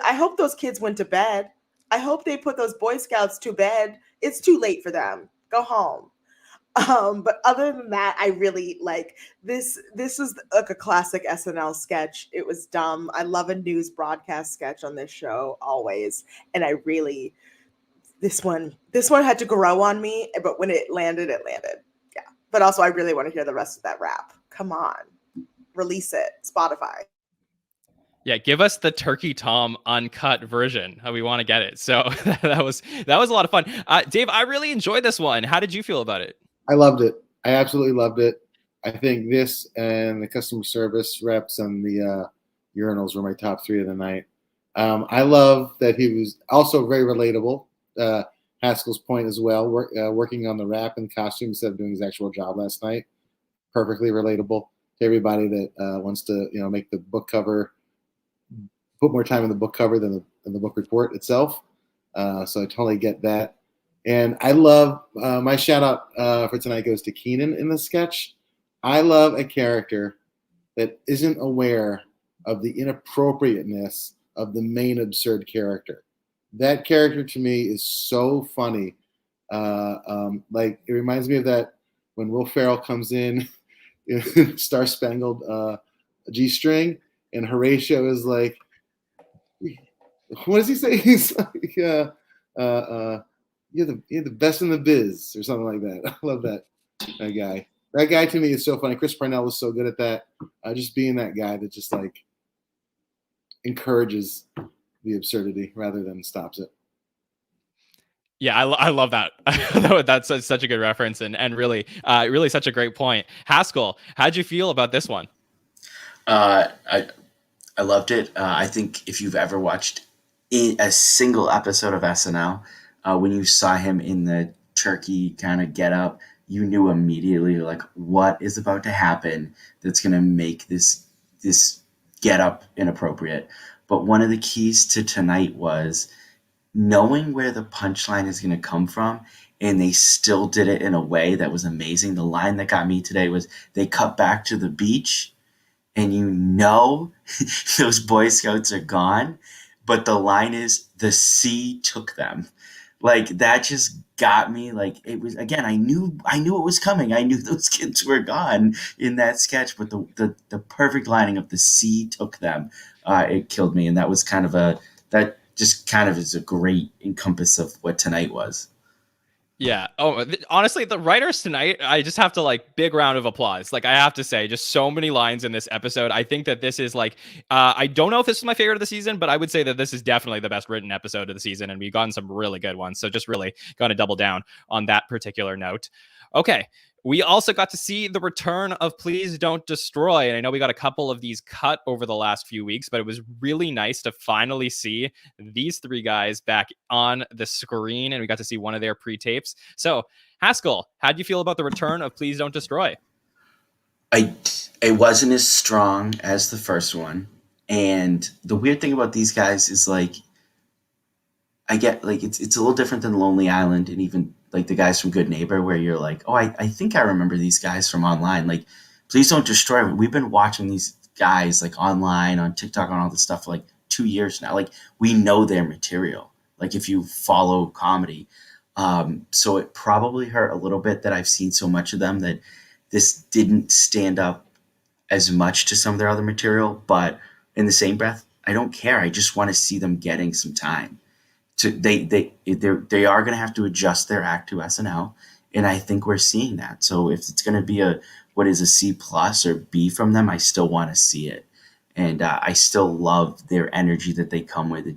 I hope those kids went to bed. I hope they put those Boy Scouts to bed. It's too late for them. Go home. But other than that, I really like this. This was like a classic SNL sketch. It was dumb. I love a news broadcast sketch on this show always. And I really, this one had to grow on me, but when it landed, it landed. Yeah. But also I really want to hear the rest of that rap. Come on, release it. Spotify. Yeah, give us the Turkey Tom uncut version. We want to get it. So that was a lot of fun. Dave, I really enjoyed this one. How did you feel about it? I loved it. I absolutely loved it. I think this and the customer service reps and the urinals were my top three of the night. I love that he was also very relatable. Haskell's point as well, working on the rap and costume instead of doing his actual job last night. Perfectly relatable to everybody that wants to, make the book cover, put more time in the book cover than the book report itself. So I totally get that. And I love, my shout out for tonight goes to Keenan in the sketch. I love a character that isn't aware of the inappropriateness of the main absurd character. That character to me is so funny. Like it reminds me of that when Will Ferrell comes in Star Spangled G-string and Horatio is like, what does he say? He's like, you're the best in the biz or something like that. I love that guy. That guy to me is so funny. Chris Parnell was so good at that. Just being that guy that just like encourages the absurdity rather than stops it. Yeah, I love that. That's such a good reference and really such a great point. Haskell, how'd you feel about this one? I loved it. I think if you've ever watched a single episode of SNL, when you saw him in the turkey kind of get up, you knew immediately like what is about to happen that's going to make this get up inappropriate. But one of the keys to tonight was knowing where the punchline is going to come from, and they still did it in a way that was amazing. The line that got me today was they cut back to the beach, and those Boy Scouts are gone, but the line is the sea took them. Like that just got me. Like it was again. I knew it was coming. I knew those kids were gone in that sketch, but the perfect lining of the sea took them. It killed me, and that was that just kind of is a great encompass of what tonight was. Yeah. Oh, honestly, the writers tonight, I just have to big round of applause. I have to say, just so many lines in this episode. I think that this is I don't know if this is my favorite of the season, but I would say that this is definitely the best written episode of the season. And we've gotten some really good ones. So just really going to double down on that particular note. Okay. We also got to see the return of Please Don't Destroy. And I know we got a couple of these cut over the last few weeks, but it was really nice to finally see these three guys back on the screen. And we got to see one of their pre-tapes. So, Haskell, how'd you feel about the return of Please Don't Destroy? It wasn't as strong as the first one. And the weird thing about these guys is I get it's a little different than Lonely Island and even the guys from Good Neighbor, where you're like, oh, I think I remember these guys from online. Please Don't Destroy. We've been watching these guys online on TikTok on all this stuff for 2 years now. We know their material. If you follow comedy, So it probably hurt a little bit that I've seen so much of them that this didn't stand up as much to some of their other material. But in the same breath, I don't care. I just want to see them getting some time. They are going to have to adjust their act to SNL, and I think we're seeing that. So if it's going to be what is a C plus or B from them, I still want to see it, and I still love their energy that they come with.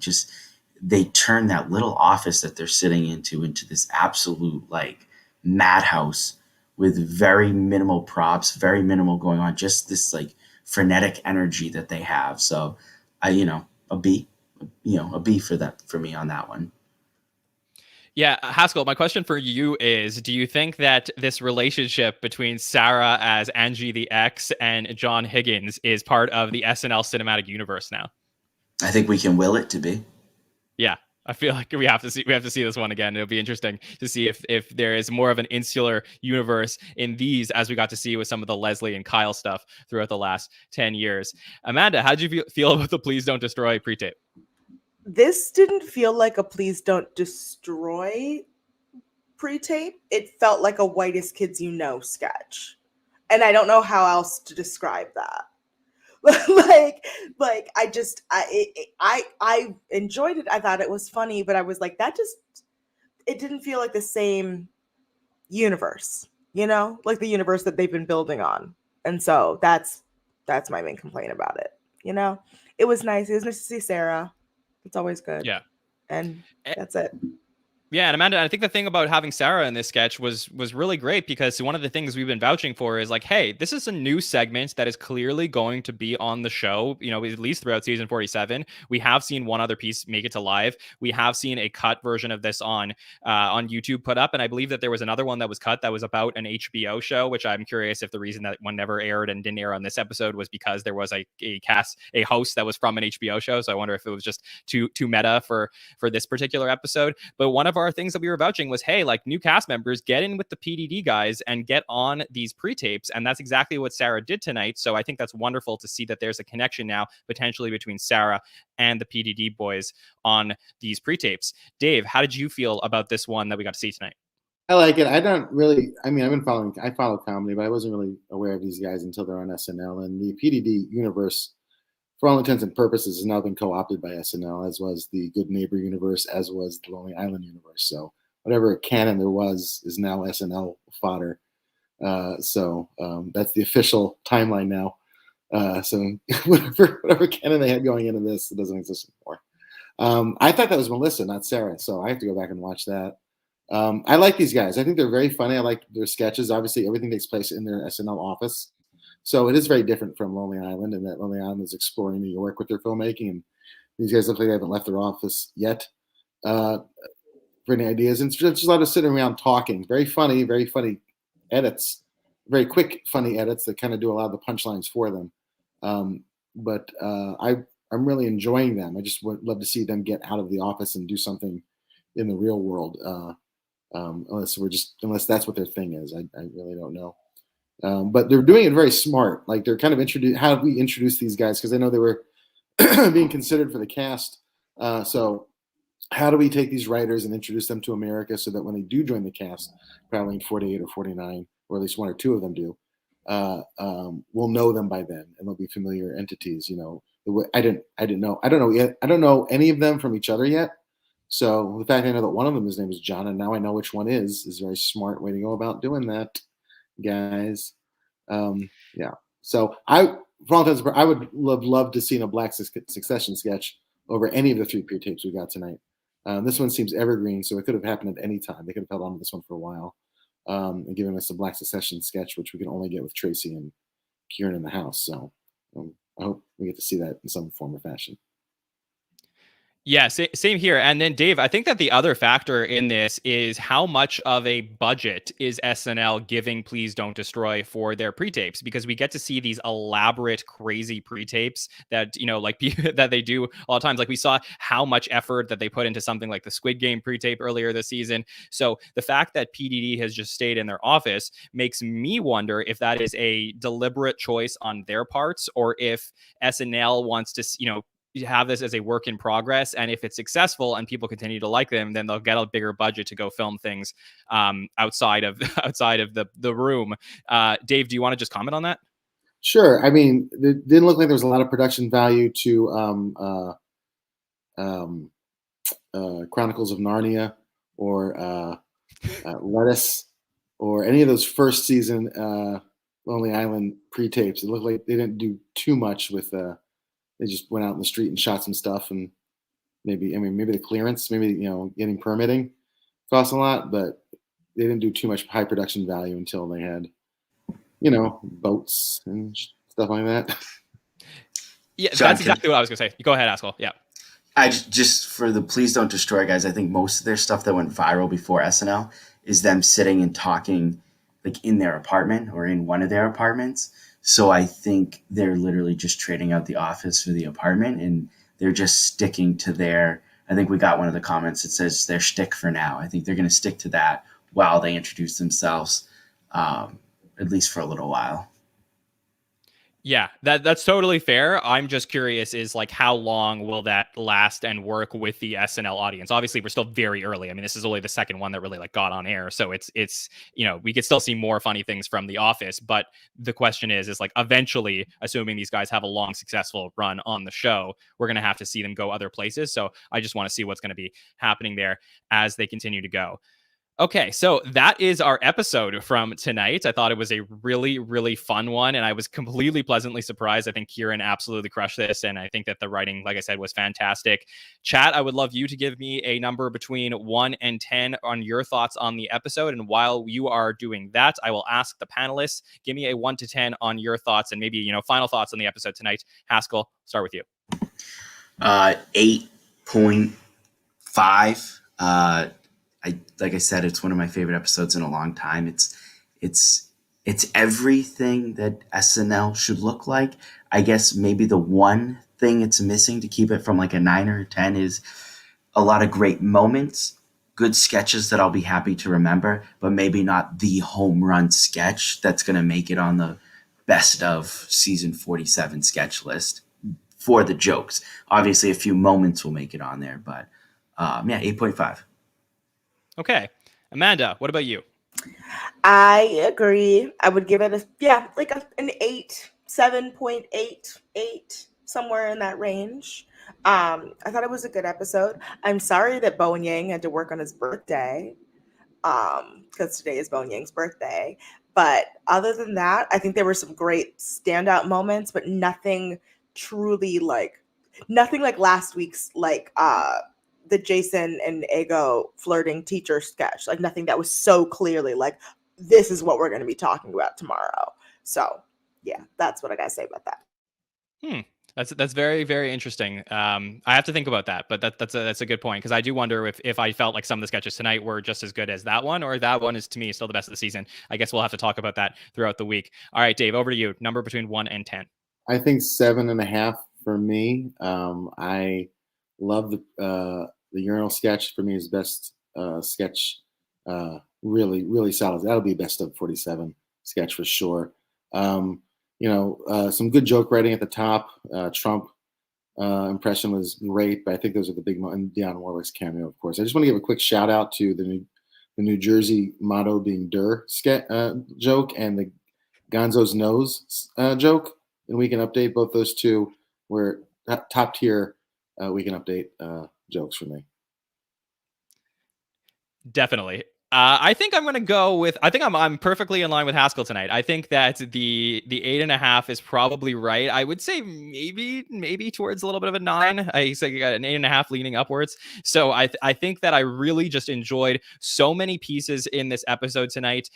They turn that little office that they're sitting into this absolute like madhouse with very minimal props, very minimal going on, just this like frenetic energy that they have. So a B. A B for me on that one. Yeah, Haskell, my question for you is, do you think that this relationship between Sarah as Angie the X and John Higgins is part of the SNL cinematic universe now? I think we can will it to be. Yeah, I feel like we have to see this one again. It'll be interesting to see if there is more of an insular universe in these, as we got to see with some of the Leslie and Kyle stuff throughout the last 10 years. Amanda, how did you feel about the Please Don't Destroy pre-tape? This didn't feel like a Please Don't Destroy pre-tape. It felt like a Whitest Kids You Know sketch. And I don't know how else to describe that. like I enjoyed it. I thought it was funny, but I was like, it didn't feel like the same universe, like the universe that they've been building on. And so that's my main complaint about it. It was nice. It was nice to see Sarah. It's always good. Yeah. And that's it. Yeah, and Amanda, I think the thing about having Sarah in this sketch was really great, because one of the things we've been vouching for is like, hey, this is a new segment that is clearly going to be on the show, at least throughout season 47. We have seen one other piece make it to live. We have seen a cut version of this on YouTube put up, and I believe that there was another one that was cut that was about an HBO show, which I'm curious if the reason that one never aired and didn't air on this episode was because there was a host that was from an HBO show. So I wonder if it was just too meta for this particular episode. But one of our things that we were vouching was, hey, like, new cast members, get in with the PDD guys and get on these pre-tapes. And that's exactly what Sarah did tonight. So I think that's wonderful to see that there's a connection now potentially between Sarah and the PDD boys on these pre-tapes. Dave, how did you feel about this one that we got to see tonight? I like it. I follow comedy, but I wasn't really aware of these guys until they're on SNL. And the PDD universe, for all intents and purposes, has now been co-opted by SNL, as was the Good Neighbor universe, as was the Lonely Island universe. So whatever canon there was is now SNL fodder. So that's the official timeline now. So whatever canon they had going into this, it doesn't exist anymore. I thought that was Melissa, not Sarah. So I have to go back and watch that. I like these guys. I think they're very funny. I like their sketches. Obviously, everything takes place in their SNL office. So it is very different from Lonely Island, and that Lonely Island is exploring New York with their filmmaking. And these guys look like they haven't left their office yet for any ideas. And it's just a lot of sitting around talking. Very funny edits, very quick, funny edits that kind of do a lot of the punchlines for them. But I'm really enjoying them. I just would love to see them get out of the office and do something in the real world. Unless that's what their thing is. I really don't know. But they're doing it very smart. Like, they're kind of how do we introduce these guys? Because I know they were being considered for the cast. So how do we take these writers and introduce them to America so that when they do join the cast, probably in 48 or 49, or at least one or two of them do, we'll know them by then, and they'll be familiar entities. I don't know any of them from each other yet. So the fact I know that one of them, his name is John, and now I know which one is a very smart way to go about doing that, guys. Yeah. So I would love to see a Black Succession sketch over any of the three pre-tapes we got tonight. This one seems evergreen, so it could have happened at any time. They could have held on to this one for a while, and given us a Black Succession sketch, which we can only get with Tracy and Kieran in the house. So I hope we get to see that in some form or fashion. Yeah, same here. And then, Dave, I think that the other factor in this is how much of a budget is SNL giving Please Don't Destroy for their pre-tapes, because we get to see these elaborate, crazy pre-tapes that, that they do all the times. Like, we saw how much effort that they put into something like the Squid Game pre-tape earlier this season. So the fact that PDD has just stayed in their office makes me wonder if that is a deliberate choice on their parts, or if SNL wants to, have this as a work in progress, and if it's successful and people continue to like them, then they'll get a bigger budget to go film things outside of the room. Dave, do you want to just comment on that? Sure. I mean, it didn't look like there was a lot of production value to Chronicles of Narnia or Lettuce or any of those first season Lonely Island pre-tapes. It looked like they didn't do too much with. They just went out in the street and shot some stuff, and maybe the clearance, getting permitting cost a lot, but they didn't do too much high production value until they had, boats and stuff like that. Yeah, that's exactly what I was gonna say. Go ahead, Haskell. Yeah. I just for the Please Don't Destroy guys, I think most of their stuff that went viral before SNL is them sitting and talking like in their apartment or in one of their apartments. So I think they're literally just trading out the office for the apartment, and they're just sticking to their, I think we got one of the comments that says their shtick for now. I think they're going to stick to that while they introduce themselves, at least for a little while. Yeah, that's totally fair. I'm just curious is like how long will that last and work with the SNL audience? Obviously, we're still very early. I mean, this is only the second one that really like got on air. So it's we could still see more funny things from The Office, but the question is like eventually, assuming these guys have a long successful run on the show, we're going to have to see them go other places. So I just want to see what's going to be happening there as they continue to go. Okay, so that is our episode from tonight. I thought it was a really, really fun one, and I was completely pleasantly surprised. I think Kieran absolutely crushed this, and I think that the writing, like I said, was fantastic. Chat, I would love you to give me a number between 1 and 10 on your thoughts on the episode, and while you are doing that, I will ask the panelists, give me a 1 to 10 on your thoughts, and maybe, final thoughts on the episode tonight. Haskell, start with you. 8.5. Like I said, it's one of my favorite episodes in a long time. It's everything that SNL should look like. I guess maybe the one thing it's missing to keep it from like a 9 or a 10 is a lot of great moments, good sketches that I'll be happy to remember, but maybe not the home run sketch that's going to make it on the best of season 47 sketch list for the jokes. Obviously, a few moments will make it on there, but 8.5. Okay. Amanda, what about you? I agree. I would give it an 8, 7.88, somewhere in that range. I thought it was a good episode. I'm sorry that Bowen Yang had to work on his birthday, because today is Bowen Yang's birthday. But other than that, I think there were some great standout moments, but nothing like last week's the Jason and Ego flirting teacher sketch, like nothing that was so clearly like, this is what we're going to be talking about tomorrow. So yeah, that's what I got to say about that. That's very, very interesting. I have to think about that, but that's a good point, because I do wonder if I felt like some of the sketches tonight were just as good as that one, or that one is to me still the best of the season. I guess we'll have to talk about that throughout the week. All right, Dave, over to you. Number between 1 and 10. I think 7.5 for me. I love the urinal sketch. For me is best sketch. Really, really solid. That'll be best of 47 sketch for sure. Some good joke writing at the top. Trump impression was great, but I think those are the big and Dionne Warwick's cameo, of course. I just want to give a quick shout out to the New Jersey motto being "Der" joke and the Gonzo's nose joke. And we can update both those two. Were top tier. We can update jokes for me. Definitely. I think I'm going to go with, I think I'm perfectly in line with Haskell tonight. I think that the 8.5 is probably right. I would say maybe towards a little bit of a 9. I say you got an 8.5 leaning upwards. So I think that I really just enjoyed so many pieces in this episode tonight,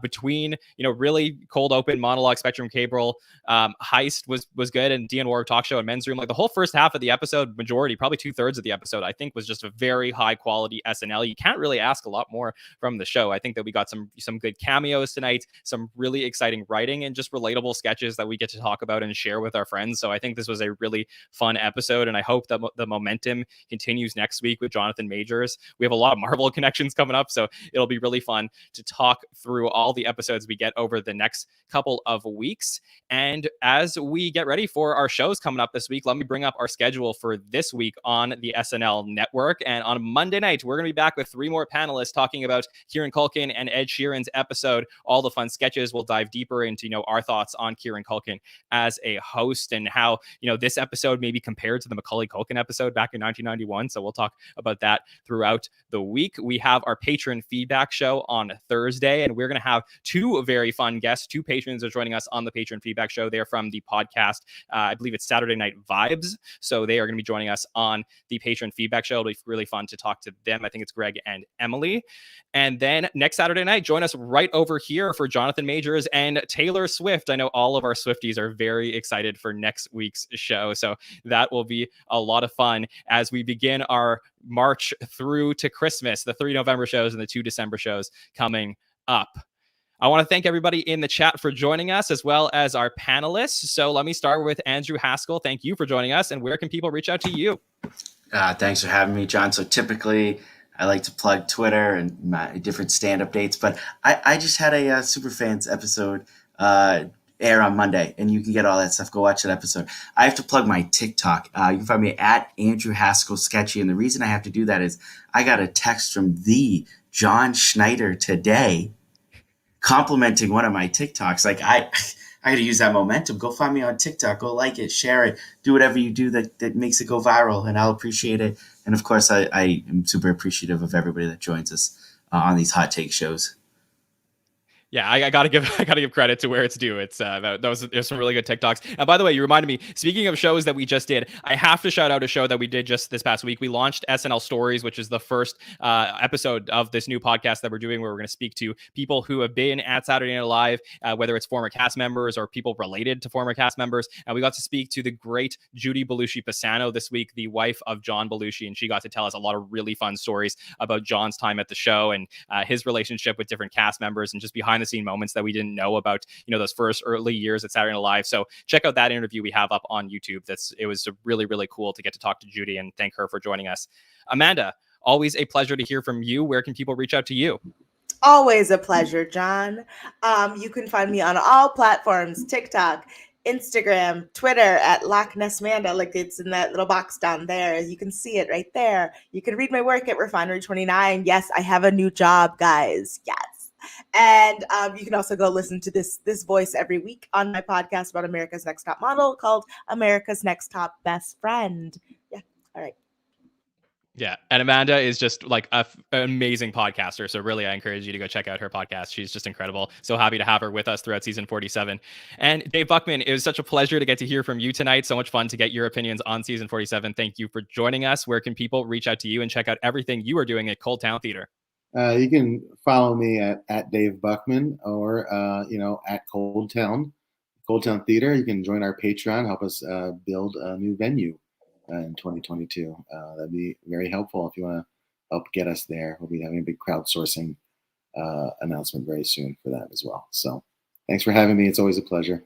between, really cold open monologue, Spectrum Cable, heist was good, and Dionne Warwick talk show and men's room. Like the whole first half of the episode, majority, probably 2/3 of the episode, I think was just a very high quality SNL. You can't really ask a lot more from the show. I think that we got some good cameos tonight, some really exciting writing, and just relatable sketches that we get to talk about and share with our friends. So I think this was a really fun episode, and I hope that the momentum continues next week with Jonathan Majors. We have a lot of Marvel connections coming up, so it'll be really fun to talk through all the episodes we get over the next couple of weeks. And as we get ready for our shows coming up this week, let me bring up our schedule for this week on the SNL Network. And on Monday night, we're going to be back with 3 more panelists talking about Kieran Culkin and Ed Sheeran's episode, all the fun sketches. We'll dive deeper into, our thoughts on Kieran Culkin as a host and how, this episode may be compared to the Macaulay Culkin episode back in 1991. So we'll talk about that throughout the week. We have our patron feedback show on Thursday, and we're going to have 2 very fun guests. 2 patrons are joining us on the patron feedback show. They're from the podcast. I believe it's Saturday Night Vibes. So they are going to be joining us on the patron feedback show. It'll be really fun to talk to them. I think it's Greg and Emily. And then next Saturday night, join us right over here for Jonathan Majors and Taylor Swift. I know all of our Swifties are very excited for next week's show. So that will be a lot of fun as we begin our march through to Christmas, the 3 November shows and the 2 December shows coming up. I want to thank everybody in the chat for joining us, as well as our panelists. So let me start with Andrew Haskell. Thank you for joining us. And where can people reach out to you? Thanks for having me, John. So typically I like to plug Twitter and my different stand-up dates, but I just had a Superfans episode air on Monday, and you can get all that stuff. Go watch that episode. I have to plug my TikTok. You can find me at Andrew Haskell Sketchy. And the reason I have to do that is I got a text from the Jon Schneider today complimenting one of my TikToks. Like I got to use that momentum. Go find me on TikTok. Go like it, share it, do whatever you do that makes it go viral, and I'll appreciate it. And of course, I am super appreciative of everybody that joins us on these hot take shows. Yeah, I gotta give credit to where it's due. It's there's some really good TikToks. And by the way, you reminded me. Speaking of shows that we just did, I have to shout out a show that we did just this past week. We launched SNL Stories, which is the first episode of this new podcast that we're doing, where we're going to speak to people who have been at Saturday Night Live, whether it's former cast members or people related to former cast members. And we got to speak to the great Judy Belushi-Pisano this week, the wife of John Belushi, and she got to tell us a lot of really fun stories about John's time at the show and his relationship with different cast members and just behind the scene moments that we didn't know about, those first early years at Saturday Night Live. So check out that interview we have up on YouTube. It was really, really cool to get to talk to Judy and thank her for joining us. Amanda, always a pleasure to hear from you. Where can people reach out to you? Always a pleasure, John. You can find me on all platforms, TikTok, Instagram, Twitter at Loch Ness Manda, like it's in that little box down there. You can see it right there. You can read my work at Refinery 29. Yes, I have a new job, guys. Yes. And you can also go listen to this voice every week on my podcast about America's Next Top Model called America's Next Top Best Friend. Yeah. All right. Yeah. And Amanda is just like an amazing podcaster. So really, I encourage you to go check out her podcast. She's just incredible. So happy to have her with us throughout season 47. And Dave Buckman, it was such a pleasure to get to hear from you tonight. So much fun to get your opinions on season 47. Thank you for joining us. Where can people reach out to you and check out everything you are doing at Cold Town Theater? You can follow me at Dave Buckman or, at Cold Town Theater. You can join our Patreon, help us build a new venue in 2022. That'd be very helpful if you want to help get us there. We'll be having a big crowdsourcing announcement very soon for that as well. So thanks for having me. It's always a pleasure.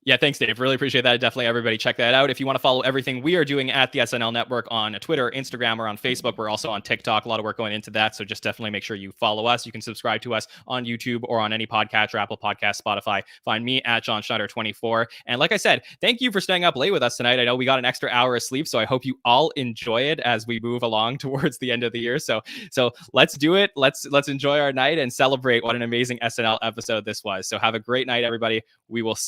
Yeah, thanks, Dave. Really appreciate that. Definitely, everybody, check that out. If you want to follow everything we are doing at the SNL Network on Twitter, Instagram, or on Facebook, we're also on TikTok. A lot of work going into that. So just definitely make sure you follow us. You can subscribe to us on YouTube or on any podcatcher, Apple Podcasts, Spotify. Find me at Jon Schneider 24. And like I said, thank you for staying up late with us tonight. I know we got an extra hour of sleep, so I hope you all enjoy it as we move along towards the end of the year. So let's do it. Let's enjoy our night and celebrate what an amazing SNL episode this was. So have a great night, everybody. We will see